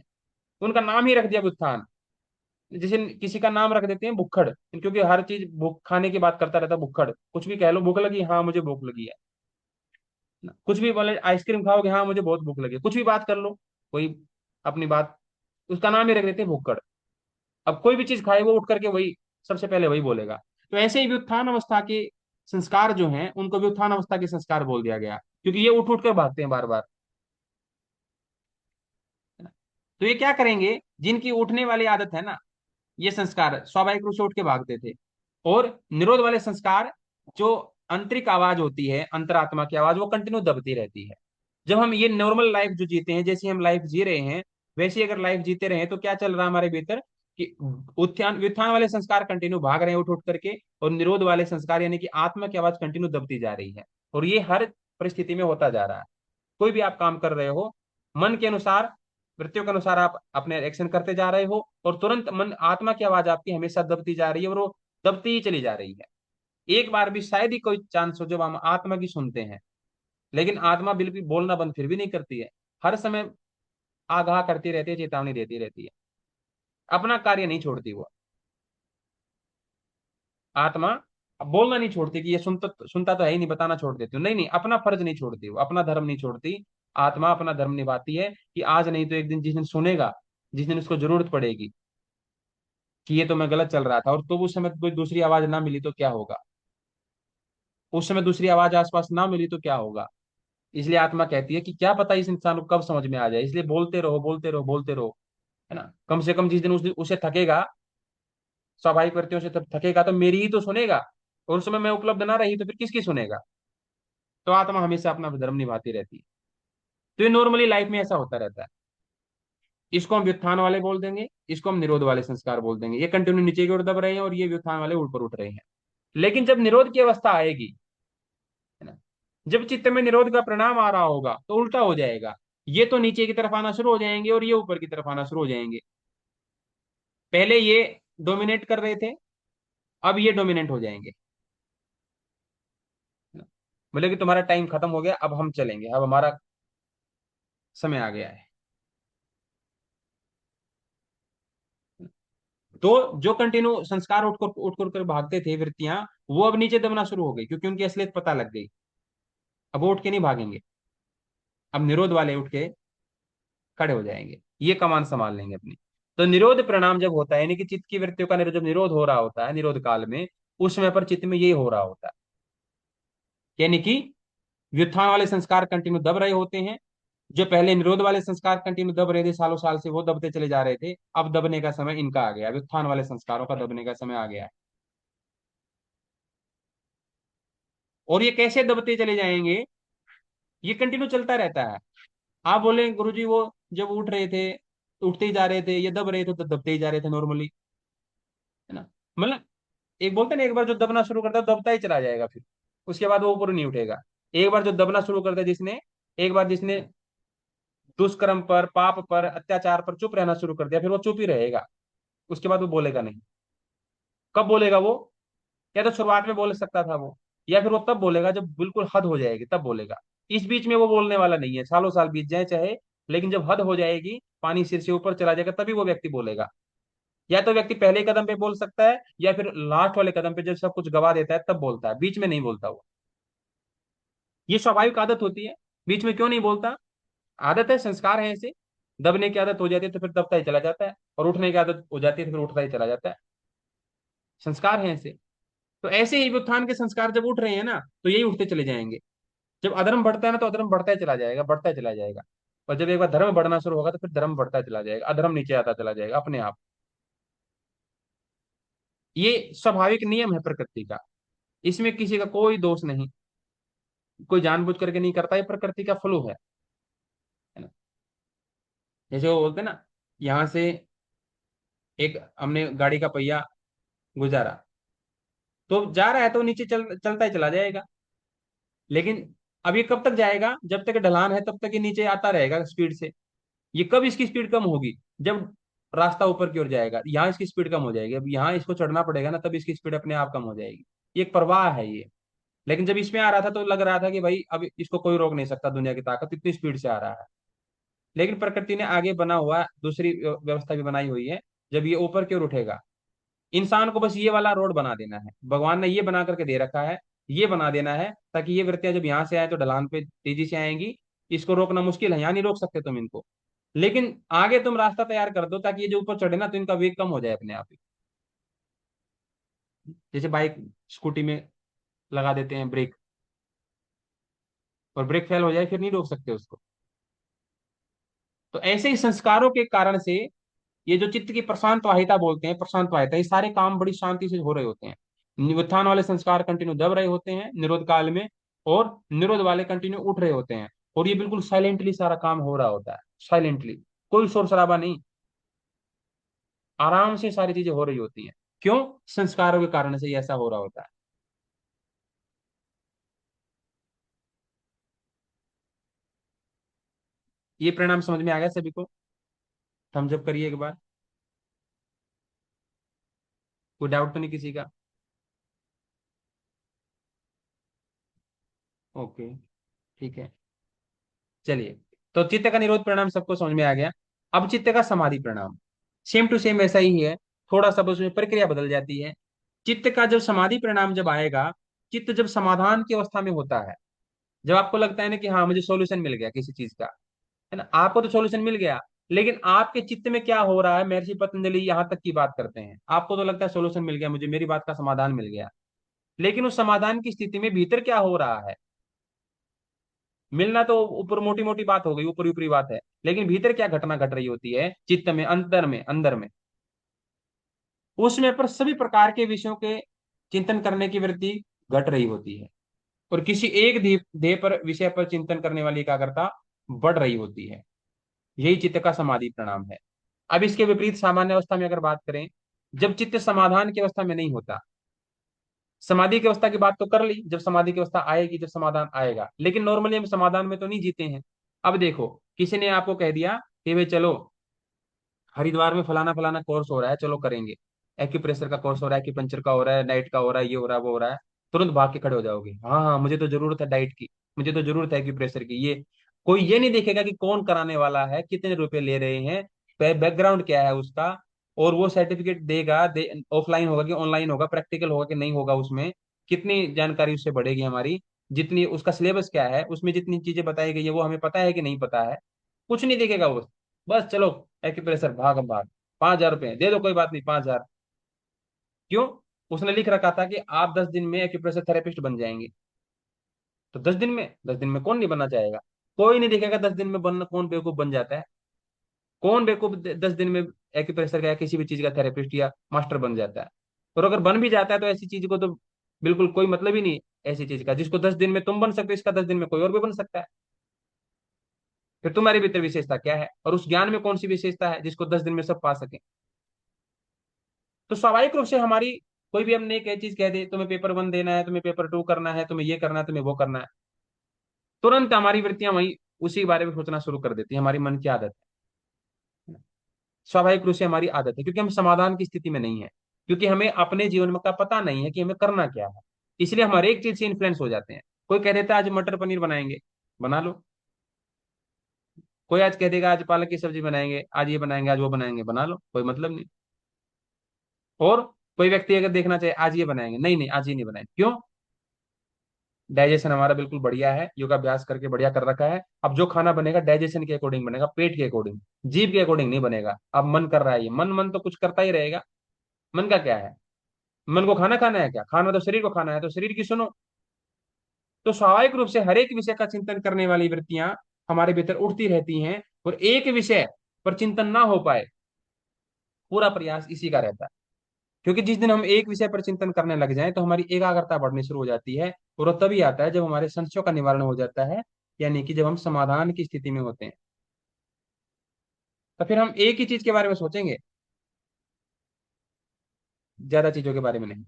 उनका नाम ही रख दिया व्युत्थान। जैसे किसी का नाम रख देते हैं भुक्खड़, क्योंकि हर चीज भूख खाने की बात करता रहता है भुक्खड़, कुछ भी कह लो, भूख लगी, हाँ मुझे भूख लगी है ना? कुछ भी बोले, आइसक्रीम खाओगे, हाँ मुझे बहुत भूख लगी है, कुछ भी बात कर लो, कोई अपनी बात, उसका नाम ही रख देते हैं भुक्कड़। अब कोई भी चीज खाए वो उठ करके वही, सबसे पहले वही बोलेगा। तो ऐसे ही व्युत्थान अवस्था के संस्कार जो हैं, उनको व्युत्थान अवस्था के संस्कार बोल दिया गया, क्योंकि ये उठ उठ कर भागते हैं बार बार। तो ये क्या करेंगे, जिनकी उठने वाली आदत है ना, ये संस्कार स्वाभाविक रूप से उठ के भागते थे। और निरोध वाले संस्कार, जो आंतरिक आवाज होती है, अंतरात्मा की आवाज, वो कंटिन्यू दबती रहती है। जब हम ये नॉर्मल लाइफ जो जीते हैं, जैसे हम लाइफ जी रहे हैं, वैसे अगर लाइफ जीते रहे तो क्या चल रहा है हमारे भीतर, कि उत्थान व्युत्थान वाले संस्कार कंटिन्यू भाग रहे हैं उठ उठ करके, और निरोध वाले संस्कार यानी कि आत्मा की आवाज कंटिन्यू दबती जा रही है। और ये हर परिस्थिति में होता जा रहा है। कोई भी आप काम कर रहे हो, मन के अनुसार, वृत्तियों के अनुसार आप अपने एक्शन करते जा रहे हो, और तुरंत मन, आत्मा की आवाज आपकी हमेशा दबती जा रही है, और वो दबती ही चली जा रही है। एक बार भी शायद ही कोई चांस हो जब हम आत्मा की सुनते हैं, लेकिन आत्मा बिल्कुल बोलना बंद फिर भी नहीं करती है, हर समय आगाह करती रहती है, चेतावनी देती रहती है, अपना कार्य नहीं छोड़ती वो आत्मा। अब बोलना नहीं छोड़ती कि ये सुनता सुनता तो है ही नहीं, बताना छोड़ देती हूँ, नहीं नहीं, अपना फर्ज नहीं छोड़ती वो, अपना धर्म नहीं छोड़ती। आत्मा अपना धर्म निभाती है, कि आज नहीं तो एक दिन, जिस दिन सुनेगा, जिस दिन उसको जरूरत पड़ेगी कि ये तो मैं गलत चल रहा था, और तो उस समय कोई दूसरी आवाज ना मिली तो क्या होगा, उस समय दूसरी आवाज आसपास ना मिली तो क्या होगा। इसलिए आत्मा कहती है कि क्या पता इस इंसान को कब समझ में आ जाए, इसलिए बोलते रहो, बोलते रहो, बोलते रहो, है ना। कम से कम जिस दिन उसे थकेगा, स्वाभाविक वृत्तियों से तब थकेगा, तो मेरी ही तो सुनेगा, और उस समय मैं उपलब्ध ना रही तो फिर किसकी सुनेगा। तो आत्मा हमेशा अपना धर्म निभाती रहती है। तो ये नॉर्मली लाइफ में ऐसा होता रहता है। इसको हम व्युत्थान वाले बोल देंगे, इसको हम निरोध वाले संस्कार बोल देंगे। ये कंटिन्यू नीचे की ओर दब रहे हैं, और ये व्युत्थान वाले ऊपर उठ रहे हैं। लेकिन जब निरोध की अवस्था आएगी, है ना, जब चित्त में निरोध का परिणाम आ रहा होगा, तो उल्टा हो जाएगा। ये तो नीचे की तरफ आना शुरू हो जाएंगे, और ये ऊपर की तरफ आना शुरू हो जाएंगे। पहले ये डोमिनेट कर रहे थे, अब ये डोमिनेंट हो जाएंगे। बोले कि तुम्हारा टाइम खत्म हो गया, अब हम चलेंगे, अब हमारा समय आ गया है। तो जो कंटिन्यू संस्कार उठ कर भागते थे वृत्तियां, वो अब नीचे दबना शुरू हो गई, क्योंकि उनकी असलियत पता लग गई। अब वो उठ के नहीं भागेंगे, अब निरोध वाले उठ के खड़े हो जाएंगे, ये कमान संभाल लेंगे अपनी। तो निरोध परिणाम जब होता है, यानी कि चित्त की वृत्तियों का जब निरोध हो रहा होता है निरोध काल में, उस समय पर चित्त में ये हो रहा होता है, यानी कि व्युत्थान वाले संस्कार कंटिन्यू दब रहे होते हैं। जो पहले निरोध वाले संस्कार कंटिन्यू दब रहे थे सालों साल से, वो दबते चले जा रहे थे, अब दबने का समय इनका आ गया, व्युत्थान वाले संस्कारों का दबने का समय आ गया है। और ये कैसे दबते चले जाएंगे, ये कंटिन्यू चलता रहता है। आप बोले गुरुजी वो जब उठ रहे थे, उठते ही जा रहे थे, ये दब रहे थे तो दबते ही जा रहे थे नॉर्मली, है ना। मतलब एक बोलते हैं ना, एक बार जो दबना शुरू करता है दबता ही चला जाएगा, फिर उसके बाद वो ऊपर नहीं उठेगा। एक बार जो दबना शुरू करता है जिसने, एक बार जिसने दुष्कर्म पर, पाप पर, अत्याचार पर चुप रहना शुरू कर दिया, फिर वो चुप ही रहेगा, उसके बाद वो बोलेगा नहीं। कब बोलेगा वो? या तो शुरुआत में बोल सकता था वो, या फिर वो तब बोलेगा जब बिल्कुल हद हो जाएगी तब बोलेगा। इस बीच में वो बोलने वाला नहीं है, सालों साल बीत जाए चाहे, लेकिन जब हद हो जाएगी, पानी सिर से ऊपर चला जाएगा, तभी वो व्यक्ति बोलेगा। या तो व्यक्ति पहले कदम पे बोल सकता है, या फिर लास्ट वाले कदम पे जब सब कुछ गवा देता है तब बोलता है, बीच में नहीं बोलता वो। ये स्वाभाविक आदत होती है। बीच में क्यों नहीं बोलता? आदत है, संस्कार है ऐसे। दबने की आदत हो जाती है तो फिर दबता ही चला जाता है, और उठने की आदत हो जाती है तो फिर उठता ही चला जाता है। संस्कार है ऐसे। तो ऐसे ही उत्थान के संस्कार जब उठ रहे हैं ना, तो यही उठते चले जाएंगे। जब अधर्म बढ़ता है ना, तो अधर्म बढ़ता ही चला जाएगा, बढ़ता ही चला जाएगा। और जब एक बार धर्म बढ़ना शुरू होगा तो फिर धर्म बढ़ता चला जाएगा, अधर्म नीचे आता चला जाएगा अपने आप। ये स्वाभाविक नियम है प्रकृति का, इसमें किसी का कोई दोष नहीं। कोई जानबूझ करके नहीं करता, ये प्रकृति का फ्लो है ना। जैसे वो बोलते हैं ना, यहाँ से एक हमने गाड़ी का पहिया गुजारा, तो जा रहा है तो नीचे चलता ही चला जाएगा। लेकिन अब ये कब तक जाएगा? जब तक ढलान है तब तक ये नीचे आता रहेगा स्पीड से। ये कब इसकी स्पीड कम होगी? जब रास्ता ऊपर की ओर जाएगा, यहाँ इसकी स्पीड कम हो जाएगी, अब यहाँ इसको चढ़ना पड़ेगा ना, तब इसकी स्पीड अपने आप कम हो जाएगी। ये एक प्रवाह है ये। लेकिन जब इसमें आ रहा था तो लग रहा था कि भाई अब इसको कोई रोक नहीं सकता, दुनिया की ताकत इतनी स्पीड से आ रहा है। लेकिन प्रकृति ने आगे बना हुआ दूसरी व्यवस्था भी बनाई हुई है। जब ये ऊपर की ओर उठेगा, इंसान को बस ये वाला रोड बना देना है, भगवान ने ये बना करके दे रखा है, ये बना देना है, ताकि ये वृत्तियां जब यहाँ से आए तो ढलान पे तेजी से आएंगी। इसको रोकना मुश्किल है, यहाँ नहीं रोक सकते तुम इनको। लेकिन आगे तुम रास्ता तैयार कर दो ताकि ये जो ऊपर चढ़े ना, तो इनका वेग कम हो जाए अपने आप ही। जैसे बाइक स्कूटी में लगा देते हैं ब्रेक, और ब्रेक फेल हो जाए फिर नहीं रोक सकते उसको। तो ऐसे ही संस्कारों के कारण से ये जो चित्त की प्रशांत वाहिता बोलते हैं, प्रशांत वाहिता, ये सारे काम बड़ी शांति से हो रहे होते हैं। निरुत्थान वाले संस्कार कंटिन्यू दब रहे होते हैं निरोध काल में, और निरोध वाले कंटिन्यू उठ रहे होते हैं। और ये बिल्कुल साइलेंटली सारा काम हो रहा होता है, साइलेंटली, कोई शोर शराबा नहीं, आराम से सारी चीजें हो रही होती हैं। क्यों? संस्कारों के कारण से ये ऐसा हो रहा होता है। ये परिणाम समझ में आ गया सभी को? थम्स अप करिए एक बार। कोई डाउट तो नहीं किसी का? ओके, ठीक है। चलिए, तो चित्त का निरोध परिणाम सबको समझ में आ गया। अब चित्त का समाधि परिणाम सेम टू सेम वैसा ही है, थोड़ा सा बस उसमें प्रक्रिया बदल जाती है। चित्त का जब समाधि परिणाम जब आएगा, चित्त जब समाधान की अवस्था में होता है, जब आपको लगता है ना कि हाँ मुझे सॉल्यूशन मिल गया किसी चीज का, है ना, आपको तो सॉल्यूशन मिल गया, लेकिन आपके चित्त में क्या हो रहा है, महर्षि पतंजलि यहाँ तक की बात करते हैं, आपको तो लगता है सॉल्यूशन मिल गया मुझे, मेरी बात का समाधान मिल गया, लेकिन उस समाधान की स्थिति में भीतर क्या हो रहा है? मिलना तो ऊपर मोटी मोटी बात हो गई, ऊपरी ऊपरी बात है, लेकिन भीतर क्या घटना घट रही होती है चित्त में, अंतर में, अंदर में? उसमें पर सभी प्रकार के विषयों के चिंतन करने की वृत्ति घट रही होती है, और किसी एक ध्येय पर, विषय पर चिंतन करने वाली एकाग्रता बढ़ रही होती है। यही चित्त का समाधि परिणाम है। अब इसके विपरीत सामान्य अवस्था में अगर बात करें, जब चित्त समाधान की अवस्था में नहीं होता, समाधि की अवस्था की बात तो कर ली, जब समाधि की अवस्था आएगी, जब समाधान आएगा, लेकिन नॉर्मली हम समाधान में तो नहीं जीते हैं। अब देखो, किसी ने आपको कह दिया कि भाई चलो हरिद्वार में फलाना फलाना कोर्स हो रहा है, चलो करेंगे, एक्यूप्रेशर का कोर्स हो रहा है, एक्यूपंचर का हो रहा है, नाइट का हो रहा है, ये हो रहा है, वो हो रहा है, तुरंत भाग के खड़े हो जाओगे, हाँ हाँ मुझे तो जरूरत है डाइट की, मुझे तो जरूरत है एक्यूप्रेशर की। ये कोई ये नहीं देखेगा कि कौन कराने वाला है, कितने रुपए ले रहे हैं, बैकग्राउंड क्या है उसका, और वो सर्टिफिकेट देगा, ऑफलाइन होगा कि ऑनलाइन होगा, प्रैक्टिकल होगा कि नहीं होगा उसमें, कितनी जानकारी उससे बढ़ेगी हमारी, जितनी उसका सिलेबस क्या है, उसमें जितनी चीजें बताई गई है वो हमें पता है कि नहीं पता है, कुछ नहीं देखेगा वो। बस चलो, एक्यूप्रेशर भाग हम भाग, 5,000 रुपये दे दो, कोई बात नहीं, 5,000। क्यों? उसने लिख रखा था कि आप 10 दिन में एक्यूप्रेशर थेरेपिस्ट बन जाएंगे। तो 10 दिन में, 10 दिन में कौन नहीं बनना चाहेगा? कोई नहीं देखेगा 10 दिन में बनना, कौन बेवकूफ बन जाता है? कौन बेवकूफ 10 दिन में एक्यूप्रेशर का या किसी भी चीज का थेरेपिस्ट या मास्टर बन जाता है? और अगर बन भी जाता है तो ऐसी चीज को तो बिल्कुल कोई मतलब ही नहीं है ऐसी चीज का, जिसको 10 दिन में तुम बन सकते हो, इसका 10 दिन में कोई और भी बन सकता है। फिर तुम्हारे भीतर विशेषता क्या है, और उस ज्ञान में कौन सी विशेषता है जिसको 10 दिन में सब पा सके? तो स्वाभाविक रूप से हमारी, कोई भी हमने एक चीज कह दे, तुम्हें पेपर 1 देना है, तुम्हें पेपर 2 करना है, तुम्हें ये करना है, तुम्हें वो करना है, तुरंत हमारी वृत्तियां वही उसी के बारे में सोचना शुरू कर देती है। हमारी मन की आदत है, स्वाभाविक रूप से हमारी आदत है, क्योंकि हम समाधान की स्थिति में नहीं है, क्योंकि हमें अपने जीवन में का पता नहीं है कि हमें करना क्या है। इसलिए हम हर एक चीज से इन्फ्लुएंस हो जाते हैं। कोई कह देता है आज मटर पनीर बनाएंगे, बना लो। कोई आज कह देगा आज पालक की सब्जी बनाएंगे, आज ये बनाएंगे, आज वो बनाएंगे, बना लो, कोई मतलब नहीं। और कोई व्यक्ति अगर देखना चाहे आज ये बनाएंगे, नहीं नहीं आज ये नहीं बनाएंगे, क्यों? डाइजेशन हमारा बिल्कुल बढ़िया है, योगाभ्यास करके बढ़िया कर रखा है। अब जो खाना बनेगा डाइजेशन के अकॉर्डिंग बनेगा, पेट के अकॉर्डिंग, जीभ के अकॉर्डिंग नहीं बनेगा। अब मन कर रहा है, ये मन मन तो कुछ करता ही रहेगा। मन का क्या है? मन को खाना खाना है क्या? खाना तो शरीर को खाना है, तो शरीर की सुनो। तो स्वाभाविक रूप से हर एक विषय का चिंतन करने वाली वृत्तियां हमारे भीतर उठती रहती हैं, और एक विषय पर चिंतन ना हो पाए, पूरा प्रयास इसी का रहता है। क्योंकि जिस दिन हम एक विषय पर चिंतन करने लग जाएं तो हमारी एकाग्रता बढ़नी शुरू हो जाती है, और वो तभी आता है जब हमारे संशयों का निवारण हो जाता है, यानी कि जब हम समाधान की स्थिति में होते हैं। तो फिर हम एक ही चीज के बारे में सोचेंगे, ज्यादा चीजों के बारे में नहीं।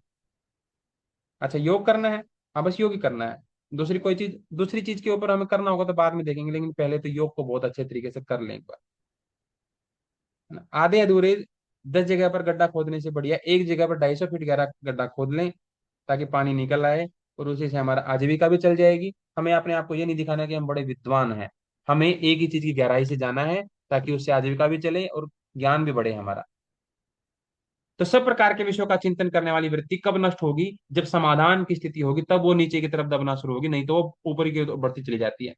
अच्छा, योग करना है, हाँ बस योग ही करना है। दूसरी कोई चीज, दूसरी चीज के ऊपर हमें करना होगा तो बाद में देखेंगे, लेकिन पहले तो योग को बहुत अच्छे तरीके से कर लें एक बार, है ना? आधे अधूरे 10 जगह पर गड्ढा खोदने से बढ़िया एक जगह पर 250 फीट गहरा गड्ढा खोद लें, ताकि पानी निकल आए, और उसी से हमारा आजीविका भी चल जाएगी। हमें अपने आप को ये नहीं दिखाना कि हम बड़े विद्वान हैं, हमें एक ही चीज की गहराई से जाना है, ताकि उससे आजीविका भी चले और ज्ञान भी बढ़े हमारा। तो सब प्रकार के विषयों का चिंतन करने वाली वृत्ति कब नष्ट होगी? जब समाधान की स्थिति होगी, तब वो नीचे की तरफ दबना शुरू होगी, नहीं तो वो ऊपर की ओर बढ़ती चली जाती है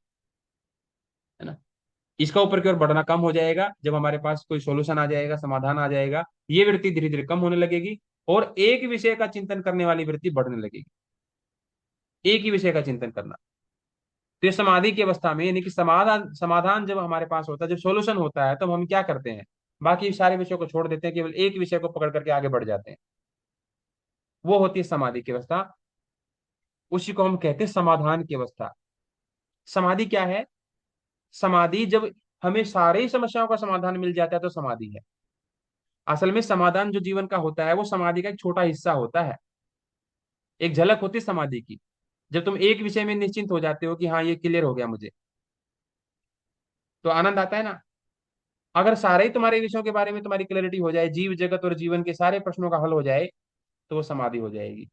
ना? इसका ऊपर की ओर बढ़ना कम हो जाएगा जब हमारे पास कोई सॉल्यूशन आ जाएगा, समाधान आ जाएगा। ये वृत्ति धीरे धीरे कम होने लगेगी, और एक विषय का चिंतन करने वाली वृत्ति बढ़ने लगेगी। एक ही विषय का चिंतन करना, तो ये समाधि की अवस्था में, यानी कि समाधान समाधान जब हमारे पास होता है, जब सॉल्यूशन होता है, तब हम क्या करते हैं? बाकी सारे विषयों को छोड़ देते हैं, केवल एक विषय को पकड़ करके आगे बढ़ जाते हैं। वो होती है समाधि की अवस्था। उसी को हम कहते हैं समाधान की अवस्था। समाधि क्या है? समाधि जब हमें सारे ही समस्याओं का समाधान मिल जाता है तो समाधि है। असल में समाधान जो जीवन का होता है वो समाधि का एक छोटा हिस्सा होता है, एक झलक होती है समाधि की। जब तुम एक विषय में निश्चिंत हो जाते हो कि हाँ ये क्लियर हो गया मुझे, तो आनंद आता है ना। अगर सारे ही तुम्हारे विषयों के बारे में तुम्हारी क्लैरिटी हो जाए, जीव जगत और जीवन के सारे प्रश्नों का हल हो जाए, तो वो समाधि हो जाएगी,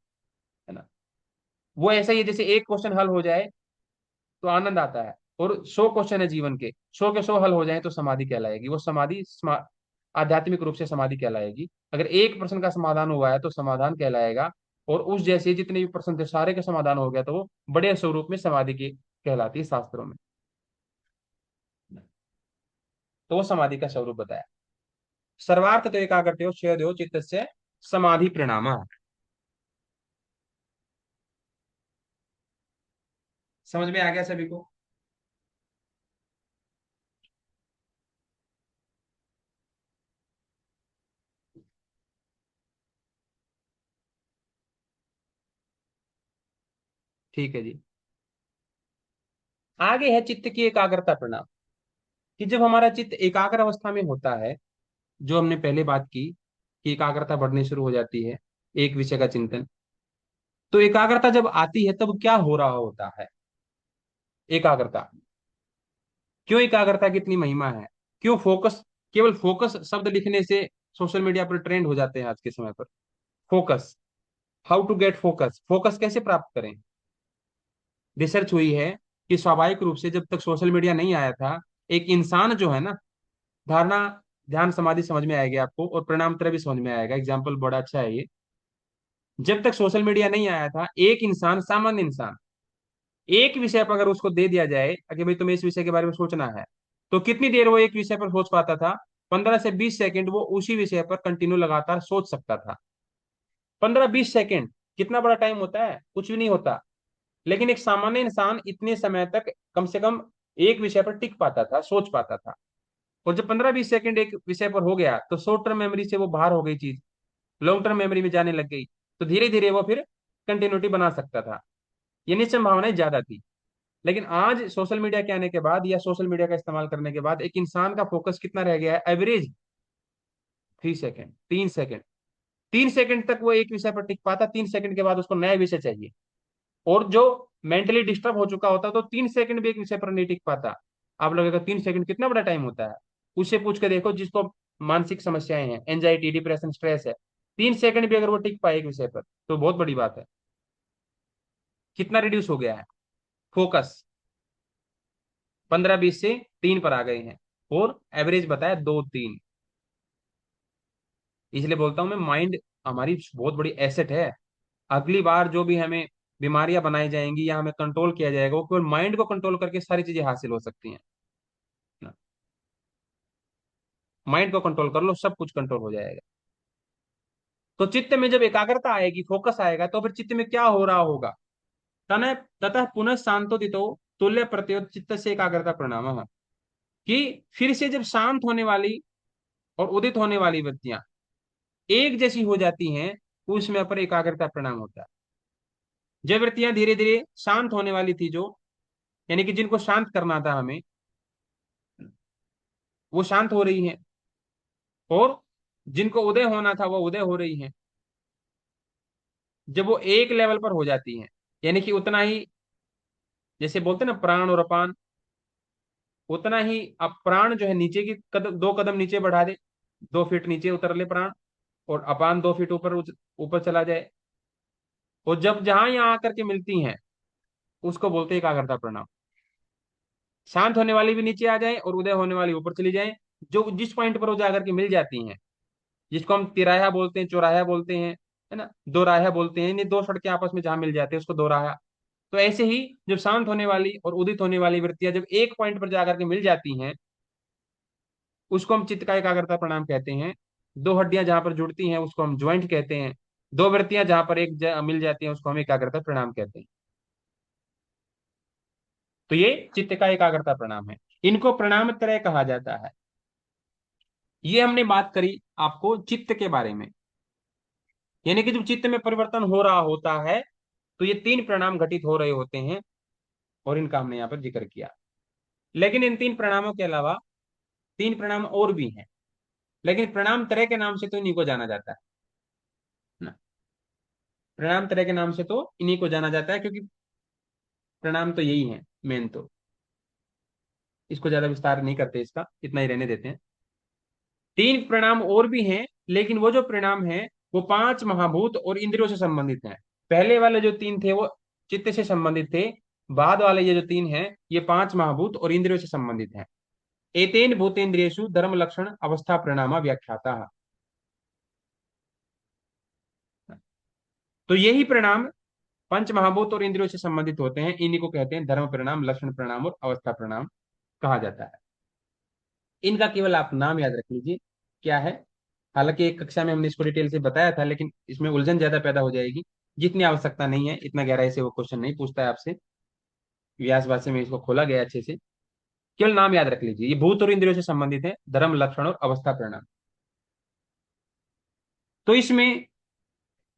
है ना? वो ऐसा ही है जैसे एक क्वेश्चन हल हो जाए तो आनंद आता है, और 100 क्वेश्चन है जीवन के, 100 के 100 हल हो जाए तो समाधि कहलाएगी। वो समाधि आध्यात्मिक रूप से समाधि कहलाएगी। अगर एक प्रश्न का समाधान हुआ है तो समाधान कहलाएगा, और उस जैसे जितने भी प्रश्न थे सारे का समाधान हो गया तो वो बड़े स्वरूप में समाधि की कहलाती है शास्त्रों में। तो वो समाधि का स्वरूप बताया। सर्वार्थ तो एकाग्रतो छेदो चित्तस्य समाधि परिणाम। समझ में आ गया सभी को? ठीक है जी। आगे है चित्त की एकाग्रता परिणाम, कि जब हमारा चित्त एकाग्र अवस्था में होता है, जो हमने पहले बात की कि एकाग्रता बढ़नी शुरू हो जाती है, एक विषय का चिंतन। तो एकाग्रता जब आती है तब क्या हो रहा होता है? एकाग्रता, क्यों एकाग्रता की इतनी महिमा है? क्यों फोकस, केवल फोकस शब्द लिखने से सोशल मीडिया पर ट्रेंड हो जाते हैं आज के समय पर? Focus, how to get focus, focus कैसे प्राप्त करें? रिसर्च हुई है कि स्वाभाविक रूप से जब तक सोशल मीडिया नहीं आया था, एक इंसान जो है ना, धारणा, ध्यान समाधि समझ में आएगी आपको, और परिणाम तरह भी समझ में आएगा। एग्जाम्पल बड़ा अच्छा है ये। जब तक सोशल मीडिया नहीं आया था, एक इंसान, सामान्य इंसान, एक विषय पर अगर उसको दे दिया जाए कि भाई तुम्हें इस विषय के बारे में सोचना है, तो कितनी देर वो एक विषय पर सोच पाता था? 15 से 20 सेकंड वो उसी विषय पर कंटिन्यू लगातार सोच सकता था। 15-20 सेकंड कितना बड़ा टाइम होता है? कुछ भी नहीं होता। लेकिन एक सामान्य इंसान इतने समय तक कम से कम एक विषय पर टिक पाता था, सोच पाता था। और जब 15-20 सेकंड एक विषय पर हो गया, तो शॉर्ट टर्म मेमोरी से वो बाहर हो गई चीज, लॉन्ग टर्म मेमोरी में जाने लग गई। तो धीरे धीरे वो फिर कंटिन्यूटी बना सकता था, यानी संभावनाएं ज्यादा थी। लेकिन आज सोशल मीडिया के आने के बाद या सोशल मीडिया का इस्तेमाल करने के बाद एक इंसान का फोकस कितना रह गया है? Average 3 second, 3 second. 3 सेकेंड तक वो एक विषय पर टिक पाता, 3 सेकेंड के बाद उसको नया विषय चाहिए। और जो मेंटली डिस्टर्ब हो चुका होता, तो 3 सेकेंड भी एक विषय पर नहीं टिक पाता। आप लगेगा 3 सेकेंड कितना बड़ा टाइम होता है? उससे पूछ के देखो जिसको मानसिक समस्याएं हैं, एंजाइटी, डिप्रेशन, स्ट्रेस है, 3 सेकेंड भी अगर वो टिक पाए एक विषय पर, तो बहुत बड़ी बात है। कितना रिड्यूस हो गया है फोकस? 15-20 से 3 पर आ गए हैं। और एवरेज बताया 2-3। इसलिए बोलता हूं मैं, माइंड हमारी बहुत बड़ी एसेट है। अगली बार जो भी हमें बीमारियां बनाई जाएंगी या हमें कंट्रोल किया जाएगा, वो केवल माइंड को कंट्रोल करके सारी चीजें हासिल हो सकती हैं। माइंड को कंट्रोल कर लो, सब कुछ कंट्रोल हो जाएगा। तो चित्त में जब एकाग्रता आएगी, फोकस आएगा, तो फिर चित्त में क्या हो रहा होगा? तन ततः पुनः शांतोदितो तुल्य प्रत्योत चित्त से एकाग्रता परिणाम, कि फिर से जब शांत होने वाली और उदित होने वाली वृत्तियां एक जैसी हो जाती हैं, उसमें पर एकाग्रता परिणाम होता है। जब वृत्तियां धीरे धीरे शांत होने वाली थी, जो यानी कि जिनको शांत करना था हमें, वो शांत हो रही हैं। और जिनको उदय होना था, वो उदय हो रही हैं। जब वो एक लेवल पर हो जाती हैं, यानी कि उतना ही, जैसे बोलते हैं ना प्राण और अपान, उतना ही अब प्राण जो है नीचे की कदम, 2 कदम नीचे बढ़ा दे, 2 फीट नीचे उतर ले प्राण, और अपान 2 फीट ऊपर ऊपर चला जाए। और जब जहां यहाँ आकर के मिलती हैं, उसको बोलते हैं एकाग्रता प्रणाम। शांत होने वाली भी नीचे आ जाए और उदय होने वाली ऊपर चली जाए। जो जिस पॉइंट पर वो जाकर के मिल जाती हैं, जिसको हम तिराहा बोलते हैं, चौराहा बोलते हैं, है ना, दोराहा बोलते हैं, यानी दो सड़कें आपस में जहां मिल जाते हैं, उसको दोराहा। तो ऐसे ही जब शांत होने वाली और उदित होने वाली वृत्तियां जब एक पॉइंट पर जाकर के मिल जाती हैं, उसको हम चित्त का एकाग्रता प्रणाम कहते हैं। दो हड्डियां जहां पर जुड़ती हैं, उसको हम ज्वाइंट कहते हैं। दो वृत्तियां जहां पर मिल जाती हैं, उसको हम एकाग्रता प्रणाम कहते हैं। तो ये चित्त का एकाग्रता प्रणाम है। इनको प्रणाम त्रय कहा जाता है। ये हमने बात करी आपको चित्त के बारे में, यानी कि जब चित्त में परिवर्तन हो रहा होता है, तो ये 3 परिणाम घटित हो रहे होते हैं। और इनका हमने यहाँ पर जिक्र किया। लेकिन इन 3 परिणामों के अलावा 3 परिणाम और भी हैं। लेकिन प्रणाम त्रय के नाम से तो इन्हीं को जाना जाता है ना। प्रणाम त्रय के नाम से तो इन्हीं को जाना जाता है, क्योंकि प्रणाम तो यही है मेन। तो इसको ज्यादा विस्तार नहीं करते, इसका इतना ही रहने देते हैं। 3 परिणाम और भी हैं, लेकिन वो जो परिणाम है, वो 5 महाभूत और इंद्रियों से संबंधित हैं। पहले वाले जो 3 थे वो चित्त से संबंधित थे। बाद वाले ये जो 3 हैं, ये 5 महाभूत और इंद्रियों से संबंधित हैं। एतेन भूतेन्द्रियेषु धर्म लक्षण अवस्था परिणाम व्याख्याता। तो यही परिणाम 5 महाभूत और इंद्रियों से संबंधित होते हैं, इन्हीं को कहते हैं धर्म परिणाम, लक्षण परिणाम और अवस्था परिणाम कहा जाता है। इनका केवल आप नाम याद रख लीजिए क्या है। हालांकि एक कक्षा में हमने इसको डिटेल से बताया था, लेकिन इसमें उलझन ज्यादा पैदा हो जाएगी, जितनी आवश्यकता नहीं है। इतना गहराई से वो क्वेश्चन नहीं पूछता है आपसे। व्यास भाष्य में इसको खोला गया अच्छे से। केवल नाम याद रख लीजिए, ये भूत और इंद्रियों से संबंधित है, धर्म, लक्षण और अवस्था परिणाम। तो इसमें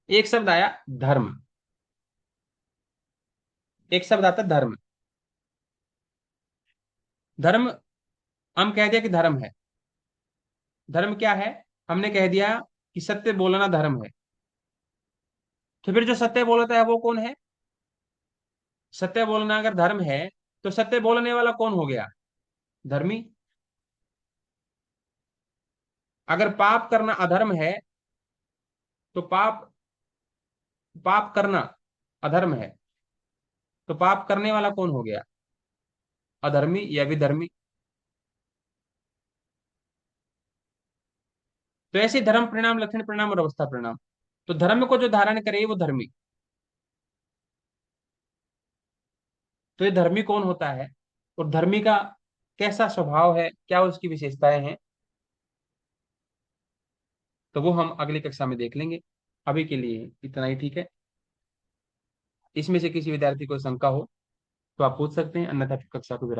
एक शब्द आया धर्म, एक शब्द आता धर्म। धर्म, हम कह दिया कि धर्म है। धर्म क्या है? हमने कह दिया कि सत्य बोलना धर्म है। तो फिर जो सत्य बोलता है वो कौन है? सत्य बोलना अगर धर्म है, तो सत्य बोलने वाला कौन हो गया? धर्मी। अगर पाप करना अधर्म है, तो पाप पाप करना अधर्म है, तो पाप करने वाला कौन हो गया? अधर्मी या विधर्मी। तो ऐसे धर्म परिणाम, लक्षण परिणाम और अवस्था परिणाम। तो धर्म को जो धारण करे वो धर्मी। तो ये धर्मी कौन होता है, और धर्मी का कैसा स्वभाव है, क्या उसकी विशेषताएं हैं, तो वो हम अगली कक्षा में देख लेंगे। अभी के लिए इतना ही ठीक है। इसमें से किसी विद्यार्थी को शंका हो तो आप पूछ सकते हैं, अन्यथा कक्षा को विराम